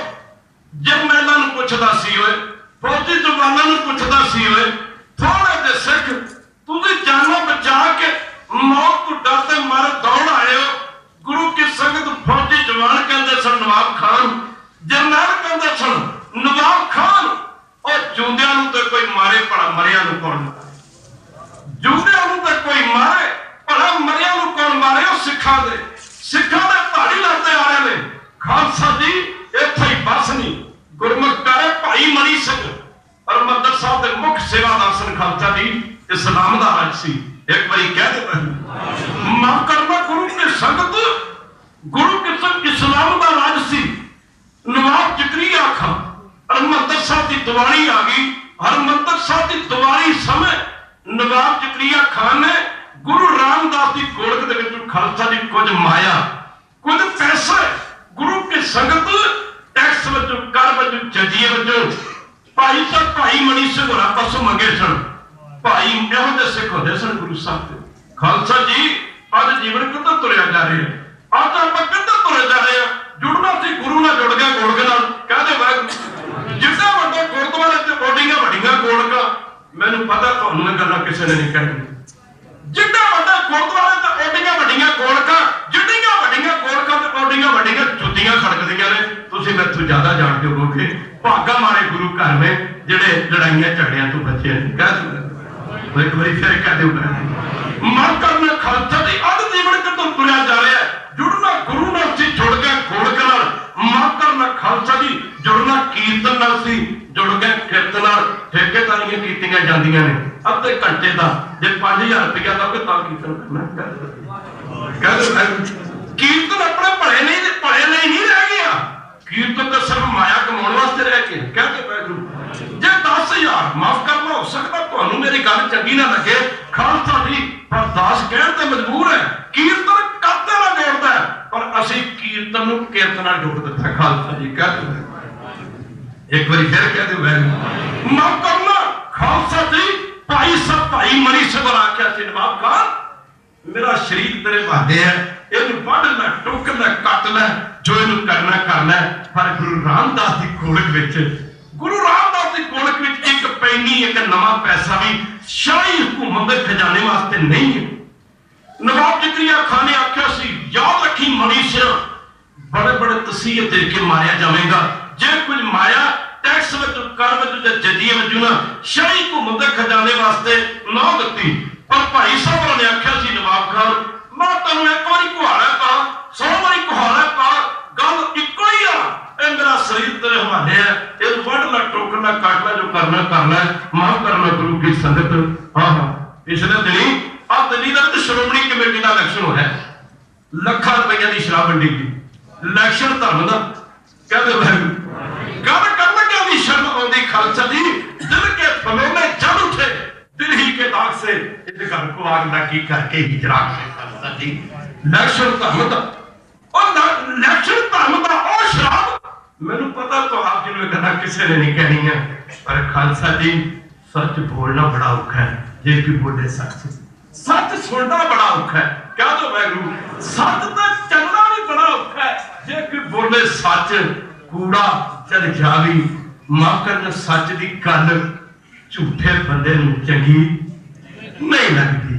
ਜਰਨੈਲਾਂ ਨੂੰ ਪੁੱਛਦਾ ਸੀ ਓਏ ਫੌਜੀ ਜਵਾਨਾਂ ਨੂੰ ਪੁੱਛਦਾ ਸੀ ਓਏ ਥੋੜੇ ਜਿਹੇ ਸਿੱਖ ਤੁਸੀਂ ਜਾਨੋਂ ਬਚਾ ਕੇ ਮੌਤ ਤੋਂ ਡਰਦੇ ਮਾਰੇ ਦੌੜ ਆਏ ਹੋ ਗੁਰੂ ਕੀ ਸੰਗਤ ਫੌਜੀ ਜਵਾਨ ਕਹਿੰਦੇ ਸਨ ਨਵਾਬ ਖਾਨ ਜਰਨੈਲ ਕਹਿੰਦੇ ਸਨ ਨਵਾਬ ਖਾਨ ਉਹ ਜੂੰਦਿਆਂ ਨੂੰ ਤੇ ਕੋਈ ਮਾਰੇ ਭਲਾ ਮਰਿਆਂ ਨੂੰ ਕੌਣ ਮਾਰੇ ਜੂੰਦਿਆਂ ਨੂੰ ਤੇ ਕੋਈ ਮਾਰੇ ਭਲਾ ਮਰਿਆਂ ਨੂੰ ਕੌਣ ਮਾਰੇ ਉਹ ਸਿੱਖਾਂ ਦੇ ਪਹਾੜੀ ਲੜਦੇ ਆ ਰਹੇ ਨੇ ਖਾਲਸਾ ਜੀ ਇੱਥੇ ਹੀ ਬਸ ਨਹੀਂ ਗੁਰਮੁਖ ਪਿਆਰੇ ਭਾਈ ਮਨੀ ਸਿੰਘ ਹਰਿਮੰਦਰ ਸਾਹਿਬ ਦੇ ਮੁੱਖ ਸੇਵਾਦਾਰ ਸਨ ਖਾਲਸਾ ਜੀ ਇਸਲਾਮ ਦਾ ਰਾਜ ਸੀ ਇੱਕ ਵਾਰੀ ਕਹਿ ਦਿੱਤਾ ਮਾਫ ਕਰਨਾ ਗੁਰੂ ਕੀ ਸੰਗਤ ਗੁਰੂ ਕੀ ਸੰਗਤ ਇਸਲਾਮ ਦਾ ਰਾਜ ਸੀ ਨਵਾਬ ਜ਼ਕਰੀਆ ਖਾਨ ਹਰਿਮੰਦਰ ਸਾਹਿਬ ਦੀ ਦੀਵਾਲੀ ਆ ਗਈ ਹਰਿਮੰਦਰ ਸਾਹਿਬ ਦੀ ਦੀਵਾਲੀ ਸਮੇਂ ਨਵਾਬ ਜ਼ਕਰੀਆ ਖਾਨ ਨੇ ਗੁਰੂ ਰਾਮਦਾਸ ਦੀ ਗੋਲਕ ਦੇ ਵਿੱਚੋਂ ਖਾਲਸਾ ਦੀ ਕੁਝ ਮਾਇਆ ਕੁਝ ਪੈਸੇ ਗੁਰੂ ਕੀ ਸੰਗਤ ਟੈਕਸ ਵਜੋਂ ਕਰ ਵਜੋਂ ਜਜੀਏ ਵਜੋਂ ਭਾਈ ਸਾਹਿਬ ਭਾਈ ਮਨੀ ਸਿੰਘ ਹੋਰਾਂ ਪਾਸੋਂ ਮੰਗੇ ਸਨ ਭਾਈ ਇਹੋ ਜਿਹੇ ਸਿੱਖ ਹੁੰਦੇ ਸਨ ਗੁਰੂ ਸਾਹਿਬ ਦੇ ਖਾਲਸਾ ਜੀ ਅੱਜ ਜੀਵਨ ਕਿੱਧਰ ਤੁਰਿਆ ਜਾ ਰਿਹਾ ਅੱਜ ਆਪਾਂ ਕਿੱਧਰ ਤੁਰੇ ਜਾ ਰਹੇ ਆ ਜੁੜਨਾ ਸੀ ਗੁਰੂ ਨਾਲ ਜੁੜ ਗਿਆ ਗੋਲਕ ਨਾਲ ਕਹਦੇ ਵਾਹਿਗੁਰੂ ਜਿੱਦਾਂ ਵੱਡੇ ਗੁਰਦੁਆਰੇ ਤੇ ਬੋਡੀਆਂ ਵੱਡੀਆਂ ਗੋਲਕਾਂ मैनू पता तुहानू ये गल्लां किसी ने नहीं कहनी। जिड्डा वड्डा गुरुद्वारे ते ओडियां वड्डियां गोलकां, जिड्डियां वड्डियां गोलकां ते ओडियां वड्डियां जुत्तियां खड़कदियां ने। तुसीं मैथों ज्यादा जानदे होवोगे। भागा मारे गुरु घर में जिहड़े लड़ाइयां झगड़ियां तो बचे ने। कह दो एक बारी फिर कह दो, मन करना खालसा दी अध जीवन कदों तुरिया जा रहा है। जुड़ना गुरु नाल सी जुड़ गए गोलक नाल, मन करना खालसा दी जुड़ना कीर्तन नाल सी जुड़ गए किरत नाल। ठेकेदारियां कीतियां जांदियां ने अद्धे घंटे दा, जे 5000 रुपया दोगे तां कीर्तन करना। कह दो कीर्तन अपने भले नहीं रह गया। कीर्तन तो सिर्फ माया कमाने वास्ते रह गया। कहते वाहिगुरू जे 10,000 माफ करना हो सकता तुहानू मेरी गल चंगी ना लगे, खालसा जी अरदास कहण ते मजबूर है। कीर्तन करते ना जोड़दा है, पर असीं कीर्तन नूं किरत नाल जोड़ दित्ता। खालसा जी कहते एक बारी फिर कह दो वाहिगुरू माफ करना खालसा जी। भाई सब भाई मनी सबर आख्या सी नवाब खान मेरा शरीर तेरे वादे है, इहनूं वढ लै टुक लै कट लै जो इहनूं करना कर लै। पर गुरु रामदास दी गोलक विच एक पैनी एक नवा पैसा भी शाही हुकूमत के खजाने वास्ते नहीं है। नवाब जकरिया खान ने आख्या सी याद रखी मनी सिर बड़े बड़े तसीहे दे के मारिया जाएगा। जे कुछ माया टैक्स कर जजिए ना शाही हुकूमत के खजाने वास्ते ना दी। पर भाई साहब ने आख्या सी नवाब खान मैं तेन एक बार कुहाड़ा पा 100 बारी कुहाड़ा पा गल इको ही आ। मेरा शरीर तेरे हवाले है, ये वढ़ ला टोक ला काट ला जो करना कर लै। माफ करना गुरु की संगत। हाँ पिछले दिनी आ दिल्ली का श्रोमणी कमेटी का इलेक्शन होया, लाखां रुपया की शराब वंडी गई। इलेक्शन धर्म का कहते गल कर लग्या भी शर्म आती। खालसा जी दिल के फलों जल उठे दिल ही के दाग से इस घर को आग लगी करके ही जरा खालसा जी इलेक्शन धर्म का और इलेक्शन धर्म का और शराब मैनू पता तो आप जिन्होंने कहना किसी ने नहीं कहनी है। पर खालसा जी सच बोलना बड़ा औखा है, जे कि बोले सच सच सुनना बड़ा औखा है। क्या तो वाहिगुरू सच तो चलना भी बड़ा औखा है, जे कि बोले सच कूड़ा चल जावी। माफ करना सच दी गल झूठे बंदे नूं चंगी नहीं लगती।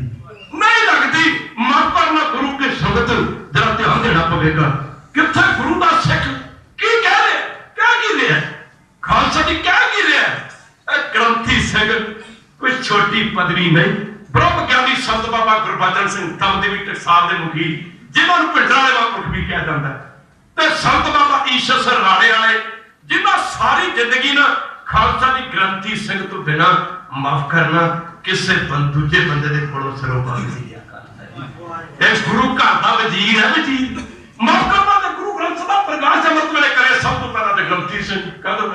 माफ करना गुरु की संगत जरा ध्यान देना पवेगा। किथे गुरु दा सिख की कह रहे क्या की रहा खालसा जी क्या की रहा ग्रंथी सिंह कोई छोटी पदवी नहीं। ब्रह्म ज्ञानी संत बाबा गुरबचन सिंह तमदेवी टकसाल के मुखी जिन्होंने पिंडा वाले महापुरख भी कहा जाता है, ते संत बाबा ईश्वर सर राणे वाले जिन्होंने सारी जिंदगी ना खालसा जी ग्रंथी सिंह तो बिना माफ करना किसी दूजे बंदे के कोलों सिरों पा नहीं लिया। गुरु घर का वजीर है, वजीर माफ करना तो गुरु ग्रंथ का प्रकाश अमृत वेले करे सब तो पहला तो ग्रंथी सिंह कह दो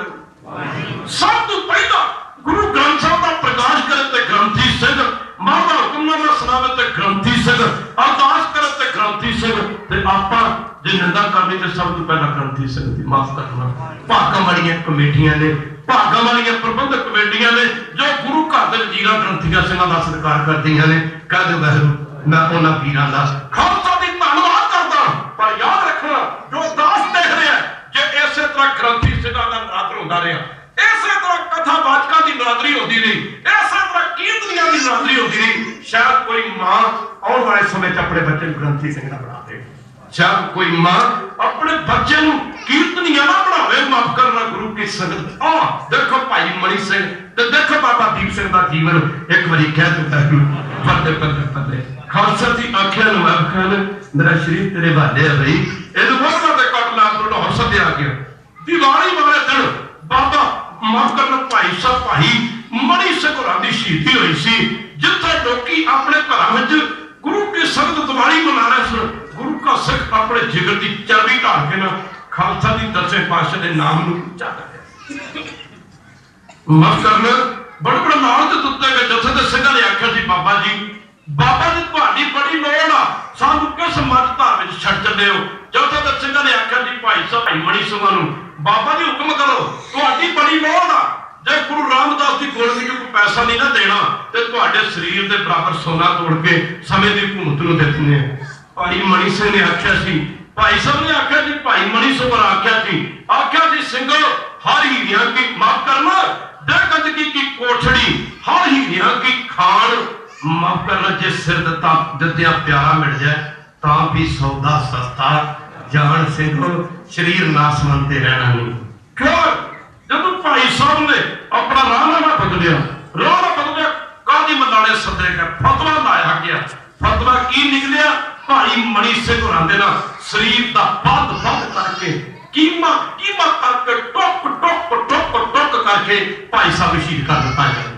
सब तो पहला गुरु ग्रंथ साहब का प्रकाश करे तो ग्रंथी सिंह, मामा हुक्मनामा सुनावे तो ग्रंथी सिंह, अरदास करे तो ग्रंथी सिंह, ते आपा जे निंदा करनी तो सब तो पहला ग्रंथी सिंह दी। माफ करना भागां वालियां कमेटियां ने, भागां वालियां प्रबंधक कमेटियां ने जो गुरु घर दे वजीरां ग्रंथीआं सिंहां दा सत्कार करदियां ने। कह दो वाहिगुरू मैं उन्हां वीरां दा खालसा दी धन्नवाद करदा। पर याद रखना जो दास देख रहा है जे इसे तरह ग्रंथी सिंहां दा नरादर होंदा रहा, इसे तरह कथावाचकां दी नरादरी होंदी रही, इसे तरह कीर्तनियां दी नरादरी होंदी रही, शायद कोई मां आने वाले समय च अपने बच्चे ग्रंथी सिंह ना बना दे। शायद कोई मां अपने बच्चे नूं कीर्तनियां ना बनावे। माफ करना गुरु की संगत। देखो भाई मणि सिंह ते देखो बाबा दीप सिंह दा जीवन एक बारी कह दिता पढ़ते पढ़ते पढ़ते खालसा जी आख्या नवाब खान मेरा शरीर तेरे वाले है भाई इहनूं वखरा ते कट ला तो लाहौर सद्या गया। दिवाली वाले दिन बाबा माफ करना भाई साहब भाई मणि सिंह होरां दी शहीदी हुई सी, जिथे लोकी अपने घरां विच गुरु की संगत दिवाली मना रहे सन। गुरु का सिख अपने जिगर की चर्बी ढाल के ना खालसा जी 10वें पातशाह के नाम माफ करना बड़े बड़े नाल ते तुत्ते गए। जथे दे सिंघां ने आख्या जी बाबा जी तुहाडी बड़ी लोड़ आ, सानू किस मत धार विच छड्ड चले हो। जथे दे सिंघां ने आख्या जी भाई साहब भाई मणि सिंह नूं बाबा जी हुक्म करो तुहाडी बड़ी लोड़ आ, जे गुरु रामदास की गोलकी को कोई पैसा नहीं ना देना ते तुहाडे शरीर के बराबर सोना तोड़ के समय की हुकूमत नूं दे दिंदे आ। भाई मणि सिंह ने आख्या सी, भाई साहब ने आख्या जी भाई मणि सिंह आख्या जी सिंघो हर हीरिया की माफ करना गज की कोठड़ी हर हीरिया की खान माफ करना जे सिर दिद्या प्यारा मिल जाए ता भी सौदा सस्ता जान सिंह शरीर नासमंते रहना नहीं। क्यों जब भाई साहब ने अपना राह ना बदलिया काजी मलाने सदे का फतवा लाया गया। फतवा की निकलिया भाई मणि सिंह होरां दे ना शरीर का बद बद करके कीमा कीमा करके टुक टुक टुक टुक करके भाई साहब शहीद कर दिता जाए।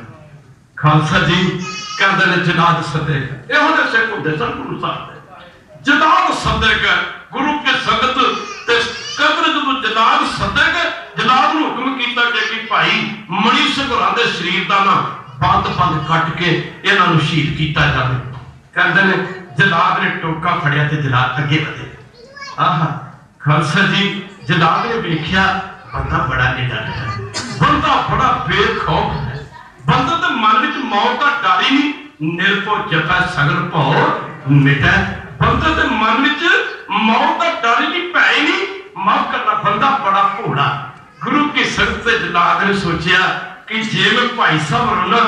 खालसा जी कहते हैं जनाद सदक यहो जे सिख होंदे सन गुरु साहब दे जनाद सदक गुरु के संगत ते कदर जदों जनाद सदक जनाद नूं हुक्म कीता गया कि भाई मणि सिंह होरां दे शरीर दा ना बंद बंद कट के इन्हां नूं शहीद कीता जावे। कहते हैं जलाद ने टोका फड़िया ते जलाद अगे वधे। आहा खालसा जी जलाद ने वेख्या बंदा बड़ा निडर है, बंदा बड़ा बेखौफ है, बंदा तो मन विच मौत का डर ही नहीं, निर्भो जपै सगल भौ मिटै। बंदा तो मन विच मौत का डर ही नहीं, भय ही नहीं, माफ करना बंदा बड़ा भोला। गुरु की संगत से जलाद ने सोचा कि जे मैं भाई साहब ना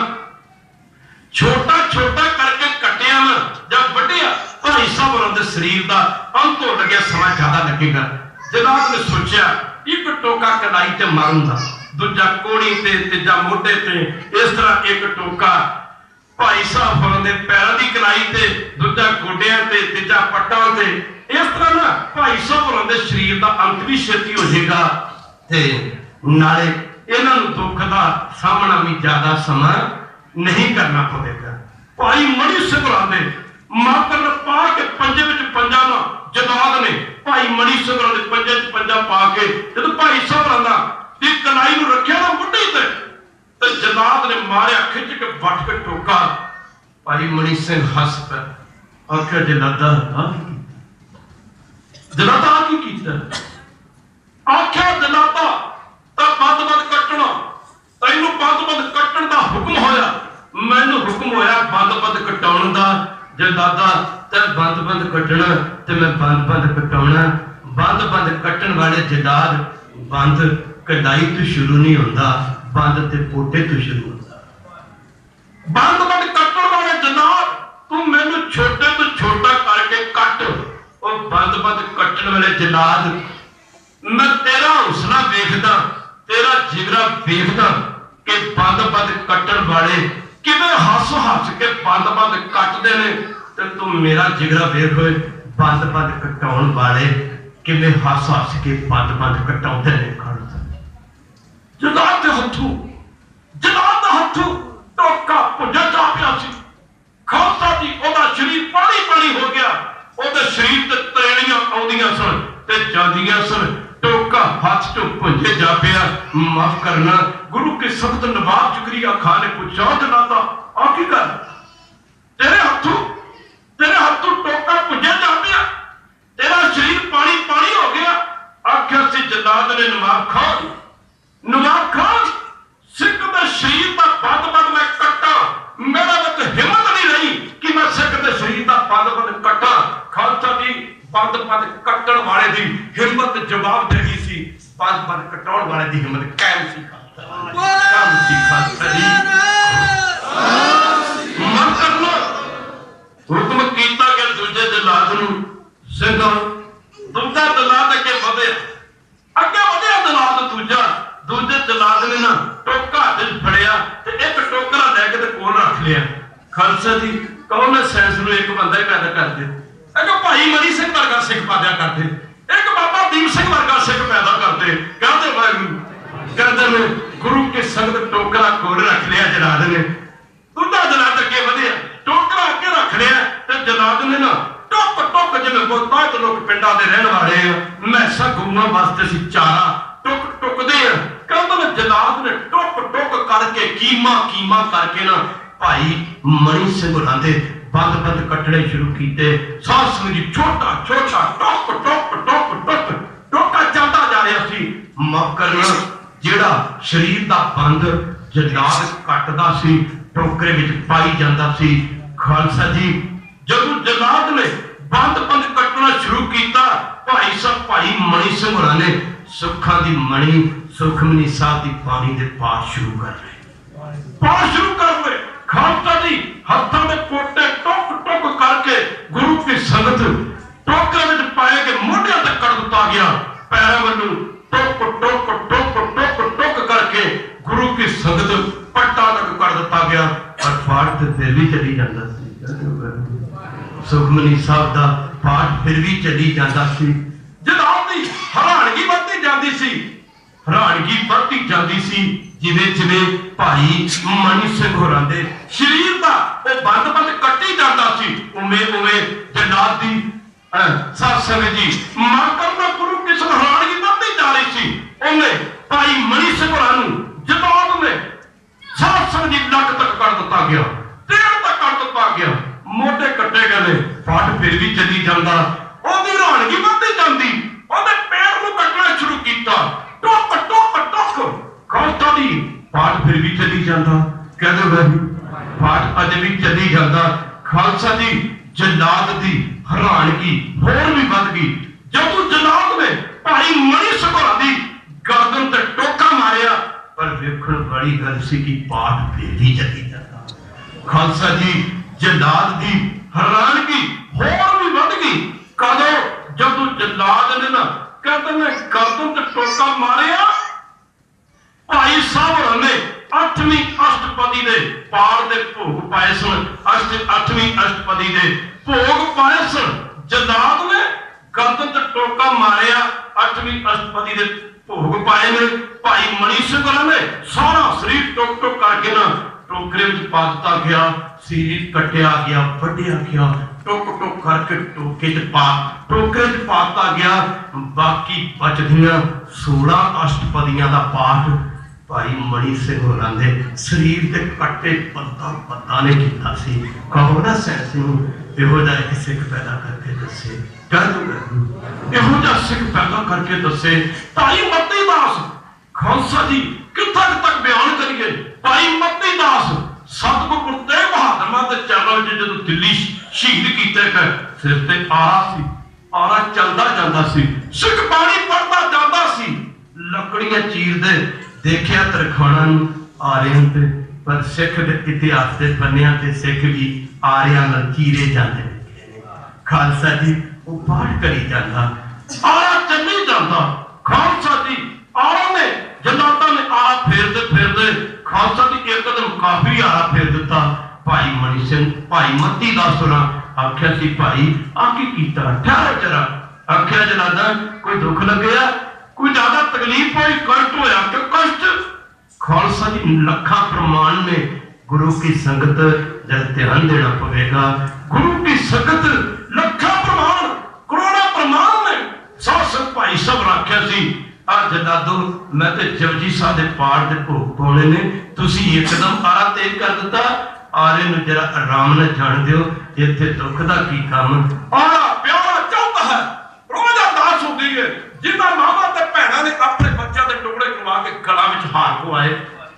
छोटा छोटा करके कटिया ना जब बढ़िया भाई साहब होरां दे शरीर का अंत हो लगे समय ज्यादा लगेगा। जनाब ने सोचा एक टोका कलाई ते मारूंगा, दूजा कोड़ी ते, तीजा मोढे ते, इस तरह एक टोका भाई साहब होरां दे पैरां दी कलाई ते, दूजा गोडियां ते, तीजा पट्टां ते। इस तरह ना भाई साहब होरां दे शरीर का अंत भी छेती हो जाएगा ते नाले इन्हां नूं दुख दा सामना भी ज्यादा समय नहीं करना पड़ेगा। भाई मणि सिंह होरां दे माकर पा के पंजे विच पंजा ना जनाद ने भाई मणि सिंह होरां दे पंजे विच पंजा पा के जद भाई साहब होरां दा दी कलाई नूं रखिया ना मुंडी ते जनाद ने मारिया खिच के वट के टोका। भाई मणि सिंह हस पे आख्या जनादा जनादा की कीता? आख्या जनादा ता बंद बंद कटना तैनू बंद बंद कटण दा हुक्म होया, मैनू हुक्म होया बंद बंद कटाउण दा। जनादा ते बंद बंद कटना ते मैं बंद बंद कटाउणा। बंद बंद कटण वाले जनाद बंद कलाई तो शुरू नहीं होंदा, बंद ते पोटे तो शुरू होंदा। बंद बंद कटण वाले जनाद तू मैनू छोटे तो छोटा करके कट। और बंद बंद कटण वाले जनाद मैं तेरा हौसला देखदा, तेरा जिगरा देखदा कि बंद बंद कटण वाले किवें हस हस के बंद बंद कटदे ने ते तू मेरा जिगरा वेख होए बंद बंद कटाउण वाले किवें हस हस के बंद बंद कटाउंदे ने। जनाद दे हत्थों जनाद दा हत्थों टोका पुंजा जा पिया सी। खालसा जी ओदा शरीर पानी पानी हो गया, ओदे शरीर ते तैणियां आउंदियां सन ते जांदियां सन। टोका हाथ चो पुंजे जा पिया। माफ करना गुरु के सख्त नवाब जुगरिया खान ने पूछा जनादा आ की गल तेरे हाथों टोका पुंजे जा पिया, तेरा शरीर पानी पानी हो गया। आख्या सी जनाद ने नवाब खान सिख दे शरीर का बंद बंद मैं कटा, मेरा तो हिम्मत नहीं रही कि मैं सिख दे शरीर का बंद बंद कटा। खालसा जी बंद बंद कटण वाले दी हिम्मत जवाब दे गई सी, बंद बंद कटाउण वाले दी हिम्मत कायम सी। काम सी खालसा जी मन करना हुक्म कीता गया दूजे जलाद नूं सिंह दूजा जलाद अगे वधे जलाद दूजे जलाद ने ना टोका हाथ फड़िया ते एक टोकरा लैके ते कोल रख लिया। खालसा जी कौन साइंस नूं एक बंदा ही पैदा कर दे, एक भाई मणि सिंह वर्गा सिख पैदा कर दे, एक बाबा दीप सिंह वर्गा सिख पैदा कर दे। कहते वाहिगुरू कहते ने गुरु के संगत टोकरा कोल रख लिया जलाद ने। दूजा जलाद अगे वधिया टोकरा अगे रख लिया ते जलाद ने ना टुक टुक जिवें बहुत लोग पिंडां दे रहण वाले मैसां गऊआं वास्ते सी चारा टुक टुकदे आ। कहते जलाद ने टुक टुक करके कीमा करके ना भाई मणि सिंह होरां दे बंद बंद कटने शुरू किए। साध संगत जी छोटा छोटा टुक टुक टुक टुक टोका चलता जा रहा सी। माफ करना जिहड़ा शरीर का बंद जलाद कटदा सी टोकरे विच पाई जांदा सी। खालसा जी जदों जलाद ने बंद बंद कटना शुरू किया भाई साहब भाई मणि सिंह होरां ने सुखां दी मणि सुखमनी साहब की बाणी के पाठ शुरू कर रहे। पाठ शुरू कर रहे खालसा जी हाथों में पोटे टुक टुक करके गुरु की संगत टोकरे में पाए के मोढियां तक कर दिता गया। पैरों वालों टुक टुक टुक टुक टुक करके गुरु की संगत पट्टा तक कर दिता गया। पर पाठ तो फिर भी चली जाता सी। सुखमनी साहब का पाठ फिर भी चली जाता सी। जनाब दी हैरानगी बढ़ती जाती सी, हैरानगी बढ़ती जाती सी। जिवें जिवें भाई मनी सिंह होरां दे शरीर का वो बंद बंद कट्टी जाता सी, उवें उवें जनाब दी साध संगत जी माकर दा गुरु की हैरानगी बढ़ती जा रही सी। उन्हें भाई मनी सिंह होरां नूं जनाब में साध संगत जी लक तक कर दिता गया, टेढ़ तक कर दिता गया, मोटे कट्टे गए। पाठ फिर भी चली जाता, ओदी हैरानगी बढ़ती जाती, ओदे पैर नूं कटना शुरू किया। टुक टुक टुक खालसा दी पाठ फिर भी चली जाता। कह दो भाई पाठ अजे भी चली जाता। खालसा जी जलाद दी हैरानगी होर भी बढ़ गई। जब जलाद में भाई मनी सिंह दी गर्दन ते टोका मारिया, पर वेखण बड़ी गल सी कि पाठ फिर भी चली जाता। खालसा जी जलाद दी हैरानगी होर भी बढ़ गई। कदों जब जलाद ने ना कहते ने गर्दन ते टोका मारिया, भाई साहब ने 8वीं अष्टपदी दे पार दे भोग पाए सन। 8वीं अष्टपदी दे भोग पाए सन। जलाद ने गर्दन ते टोका मारिया, 8वीं अष्टपदी दे भोग पाए ने। भाई मनी सिंह ने सारा शरीर टुक टुक करके ना टोकरे में पा दिता गया। शरीर कटिया गया, वड्डिया गया, टुक टुक करके टोके च टोकरे च पाता गया। बाकी बचदियां 16 अष्टपदियां का पाठ भाई मनी सिंह होरां दे शरीर के कट्टे पत्ता पत्ता ने किया सी। कहो ना सैंस नूं इहो जिहा एक सिख पैदा करके दसे, कह दूंगा इहो जिहा सिख पैदा करके दसे। भाई मती दास खालसा जी कित्थे तक बयान करिए। भाई मती दास सतगुरु तेग बहादुर दे चरणों में जदों दिल्ली शहीद कीते गए, सिर ते आरा सी, आरा चलदा जांदा सी, सिख बाणी पढ़दा जांदा सी। लकड़ियां चीरदे देखिया तरखाना आरियां ते, पर सिख दे इतिहास के पन्नियां ते सिख भी आरियां नाल चीरे जाते। खालसा जी वो पाठ करी जाता, आरा चली जाता। खालसा जी आरा ने जलादा ने आरा फेरदे फेरदे खालसा जी एक दिन काफी आरा फेर दिता। भाई मनी सिंह भाई मती दास होरां आख्या सी भाई आ की कीता, ठहरो जरा। आख्या जलादा कोई दुख लग्या, कोई ज्यादा तकलीफ हुई, कष्ट होया कि कष्ट। खालसा जी लखा प्रमाण ने गुरु की संगत जब ध्यान देना पवेगा। गुरु की संगत लखा प्रमाण करोड़ा प्रमाण ने सासक भाई सब रखा सी। आ जलादो मैं ते जपजी साहब दे पाठ दे भोग पाने ने, तुसी एकदम आरा तेज कर दिता। आरे नूं जरा आराम नाल जान दिओ, इत्थे दुख दा की काम। आरा प्यारा चौक है, रोज अरदास होंदी है। जिन्ना मावां ते भैणां ने अपने बच्चों के टुकड़े करवा के गला विच हार पवाए।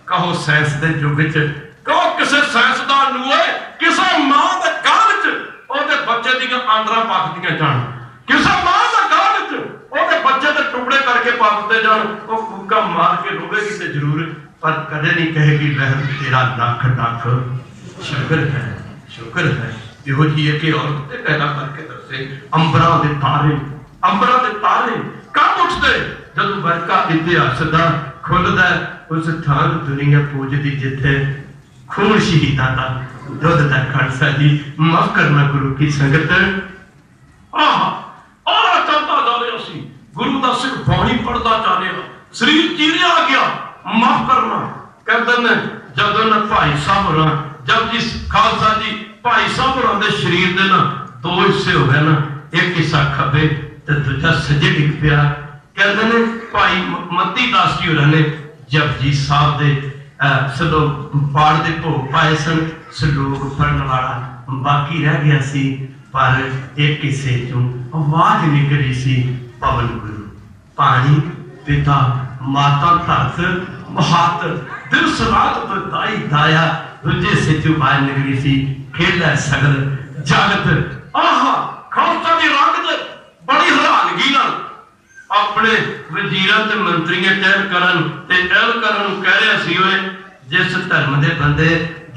कहो साइंस दे युग च, कहो किसे साइंसदान नूं है किसे मां दे गल विच ओहदे बच्चे दीयां आंदरां पकदियां जाण, किसे मां दे गल विच ओहदे बच्चे दे टुकड़े करके पा दित्ते जाण। ओ कूका मार के रोवेगी ते जरूर, पर कदे नहीं कहेगी रहम तेरा लख लख शुक्र है, शुक्र है। इहो जी एक औरत ते पैदा करके दसे। अंबरां दे तारे, अंबरां दे तारे कब उठते जदों वर्का इतिहास दा खुलदा उस थान दुनिया पूजदी जिथे खून शहीदां दा दुध दा। खालसा जी माफ करना गुरु की संगत। आरा चलता जा रहा सी, गुरु दा सिख बाणी पढ़दा जा रहा, शरीर चीरिया गया। माफ करना कहते ने जदों ना भाई साहब होरां जब जी खालसा जी भाई साहब होरां दे शरीर दे ना 2 हिस्से हो गए ना, एक हिस्सा खब्बे ते दूजा सज्जे डिग पिया। कहते ने भाई मती दास जी होरां ने जपजी साहब दे सलोक पाठ दे भोग पाए सन। सलोक पढ़न वाला बाकी रह गया सी, पर एक हिस्से चों आवाज निकली सी, पवन गुरु पानी पिता माता धरत महात दिल सलात बताई दाया। दूजे से चों बाहर निकली सी, खेला सगल जगत। आहा खालसा दी रंग ते बड़ी हैरानगी नाल अपने वजीरां ते मंत्रियां टहल करन ते टहल करन कह रहा सी ओए जिस धर्म के बंदे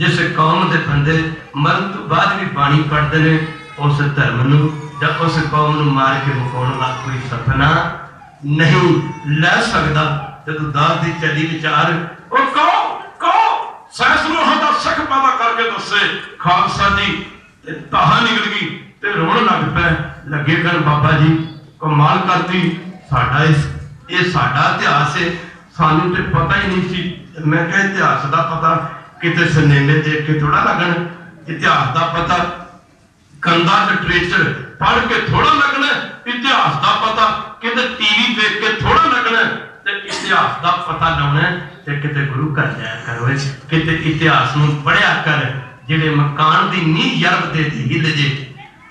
जिस कौम के बंदे मरण तो बाद भी बाणी पढ़ते हैं उस धर्म नूं जां उस कौम नूं मार के मुकाउण दा कोई सपना नहीं लै सकदा। जदों दास दी चली विचार ओ कहो सैसरों दा सख पैदा करके दसे खालसा जी ते ताहा निकल गई ते रोण लग पै लगे कर बाबा जी कमाल करती साडा ये साडा इतिहास है सानू ते पता ही नहीं सी। मैं क्या इतिहास का पता किते सिनेमे देख के थोड़ा लगन इतिहास का पता कंधा लिटरेचर पढ़ के थोड़ा लगना इतिहास का पता किते टीवी देख के थोड़ा लगना इतिहास का पता लाना ते किते गुरु घर जाया करो किते इतिहास नूं पढ़िया कर जिहड़े मकान की नींह यरब दे दी हिल जे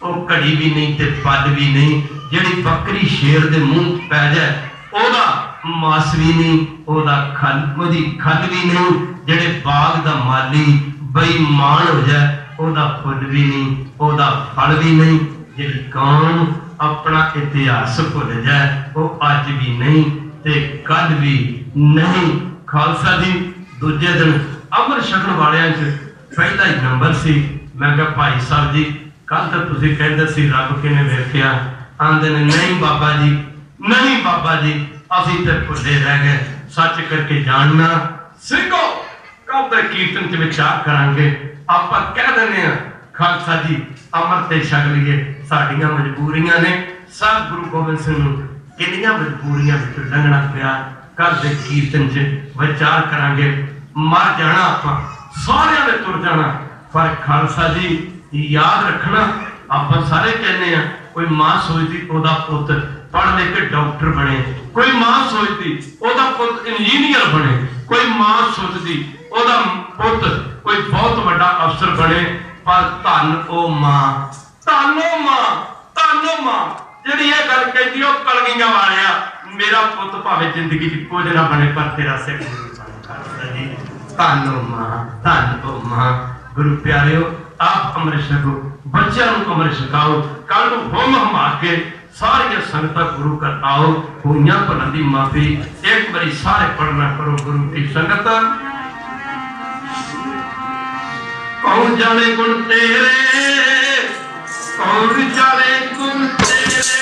वो घड़ी भी नहीं ते पल भी नहीं जिहड़ी बकरी शेर दे मुंह पै जाए ओदा मास भी नहीं ओदा खल ओदी खल भी नहीं जिहड़े बाग दा माली बेईमान हो जाए ओदा फुल भी नहीं ओदा फल भी नहीं जिहड़ी कौम अपना इतिहास भुल जाए वो अज भी नहीं ते कल भी नहीं। खालसा जी दूजे दिन अमर छकण वालियां च पहला ही नंबर सी। मैं कहा भाई साहब जी कल तो तुसीं कहंदे सी रब किने वेखिया आंदे ने नहीं बाबा जी असीं ते भुले रह गए सच करके जानना सिखो कल तक कीर्तन च विचार करांगे आपां कह दिंदे आ खालसा जी अमर ते छक लईए साडियां मजबूरियां ने सब गुरु गोबिंद सिंह नूं किन्नियां मजबूरियां विचों लंघना पिया कल दे कीर्तन च विचार करांगे। मर जाना आपां सारियां ने तुर जाना पर खालसा जी याद रखना आपां सारे कहने आ कोई मां सोचती ओदा पुत पढ़ लिख के डॉक्टर बने कोई मां सोचती ओदा पुत इंजीनियर बने कोई मां सोचती ओदा पुत कोई बहुत बड़ा अफसर बने पर धन ओ मां जिहड़ी ये गल कहती ओ कलगियां वालिया मेरा पुत भावें जिंदगी च कुछ ना बने पर तेरा सिख गुरु बने। धन ओ मां गुरु प्यारिओ आप अमृत छको बच्चों को अमृत छकाओ कल को होम हमा के सारिया संगत गुरु कर आओ हुई भलन की माफी एक बारी सारे पढ़ना करो गुरु की संगत। कौन जाने गुण तेरे कौन जाने गुण तेरे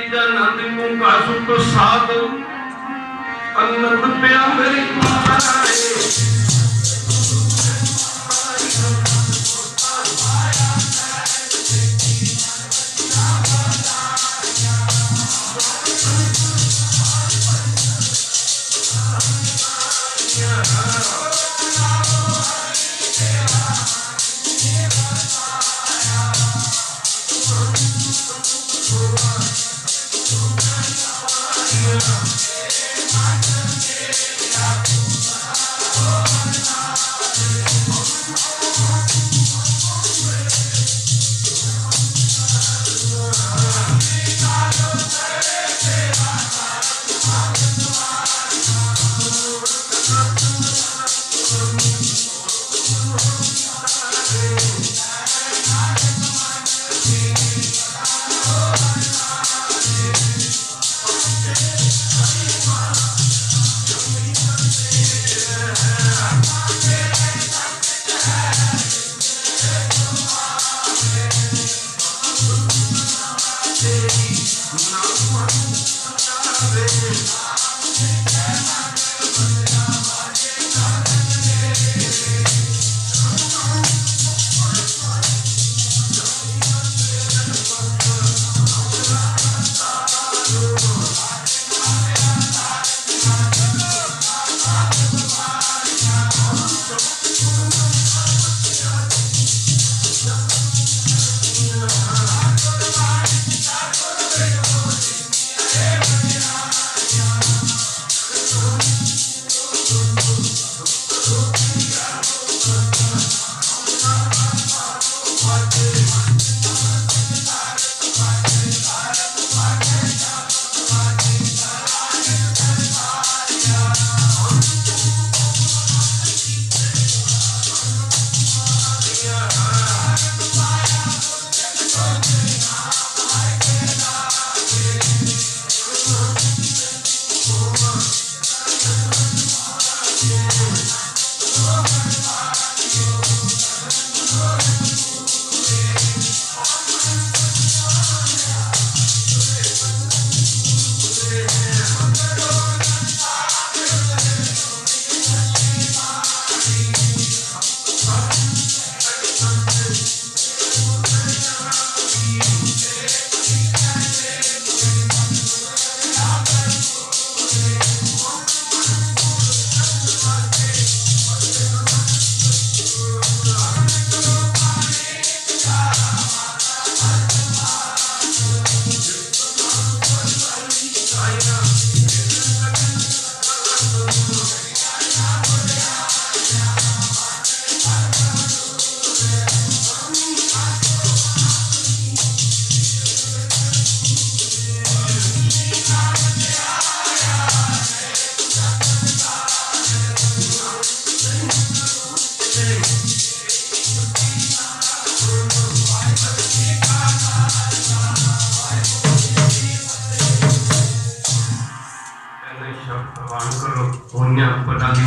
तीजा नंद मुंगा सुख साध आनंद प्या मेरी माए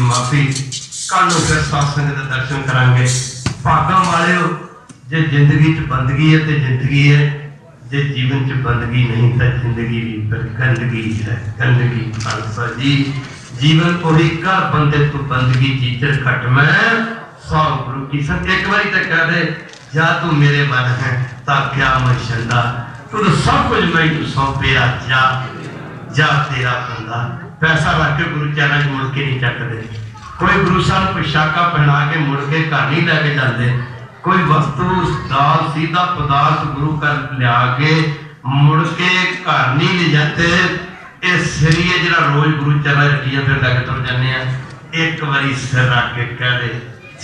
माफी कल फिर सत्संग के दर्शन करांगे। भागों वाले जे जिंदगी च बंदगी है तो जिंदगी है, जे जीवन च बंदगी नहीं तो जिंदगी भी पर गंदगी है। गंदगी खालसा जी जीवन कोई कर बंदे तू बंदगी चीचर खट में 100 गुरु की संग। एक बारी तो कह दे जा तू मेरे मन है ता क्या मैं छंदा, तू तो सब कुछ मैं सौंपिया जा जा तेरा बंदा। पैसा रख के गुरु चरण मुड़ के नहीं चकते, कोई गुरु साहब पोशाका पहना के मुड़ के घर नहीं लैके जाते, कोई वस्तु दाल सीधा पदार्थ गुरु कर लिया के मुड़ के घर नहीं ले जाते। ये सिरी है जरा रोज गुरु चरण रखिए फिर लैके तुर जाने। एक बारी सिर रख के कह दे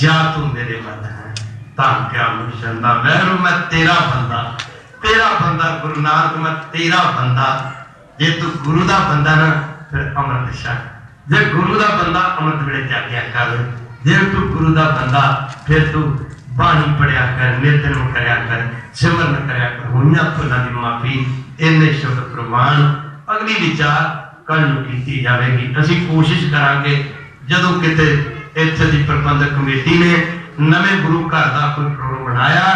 जा तू मेरे मन है ता क्या मुर्शदा। वैरू मैं तेरा बंदा गुरु नानक मैं तेरा बंदा। जे तू गुरु का बंदा ना फिर अमृत छक, जे गुरु का बंदा अमृत वेले जागया कर, जे तू गुरु का बंदा फिर तू बाणी पढ़िया कर, निरतन करया कर, सिमरन करया कर। हुइयां भुलां दी माफी इन्ने शुभ प्रमाण अगली विचार कल नूं कीती जावेगी। असीं कोशिश करांगे जदों किते इत्थे दी प्रबंधक कमेटी ने नवे गुरु घर का कोई प्रोग्राम बनाया,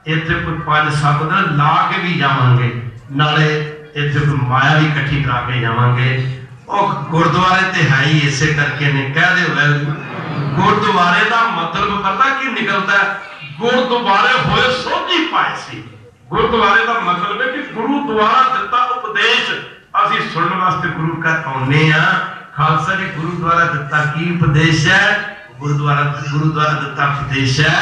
इत्थे कोई 5-7 दिन ला के भी जावांगे, नाले इत्थे कोई माया भी इकट्ठी करा के जावांगे। और गुरुद्वारे ते है ही इसे करके ने कह दे गुरुद्वारे का मतलब पता की निकलता है, गुरुद्वारे होए सोझी पाए सी। गुरुद्वारे का मतलब है कि गुरु द्वारा दिता उपदेश असी सुनने वास्ते गुरु घर आउने आ। खालसा जी गुरु द्वारा दिता की उपदेश है? गुरु द्वारा दिता उपदेश है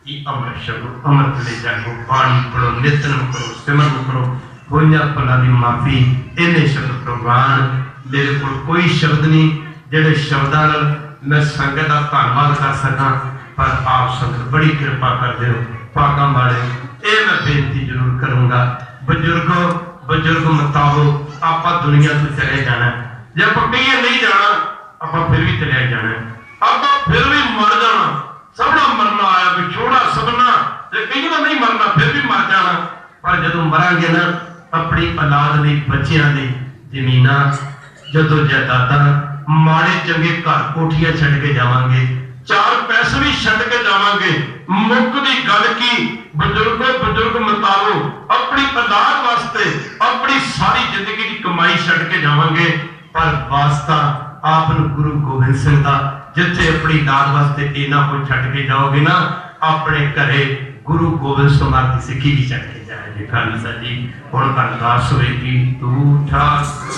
कि अमृत छको, अमृत ले जाओ, पानी पढ़ो, नितनेम करो, सिमरन करो, होइयां भुलां दी माफी। इन्ने शब्द प्रवान मेरे को कोई शब्द नहीं जिहड़े शब्दां नाल मैं संगत का धन्नवाद कर सकां, पर आप संगत बड़ी कृपा करदे हो भागां वाले। ये मैं बेनती जरूर करूंगा, बजुर्ग मताओ आप दुनिया तो चले जाना, जे आप कहिए नहीं जाना आप फिर भी चले जाना, आप फिर भी मर जाना। सबना मरना आया विछोड़ा सबना, जे कहीं तो नहीं मरना फिर भी मर जाना। पर जदों मरांगे ना अपनी औलाद लई बच्चियां दी जमीनां जदों जायदादां माड़े चंगे घर कोठियां छड्ड के जावांगे, चार पैसे भी छड्ड के जावांगे। मुख दी गल की बुजुर्ग मताओ अपनी औलाद वास्ते अपनी सारी जिंदगी की कमाई छड्ड के जावांगे, पर वास्ता आप गुरु गोबिंद सिंह दा जिथे अपनी औलाद वास्ते इना कुछ छड्ड के जाओगे ना, अपने घरे गुरु गोबिंद सिंह की सिक्खी भी छड्ड के जाएगी। खालसा जी हुण अरदास होएगी, तू ठा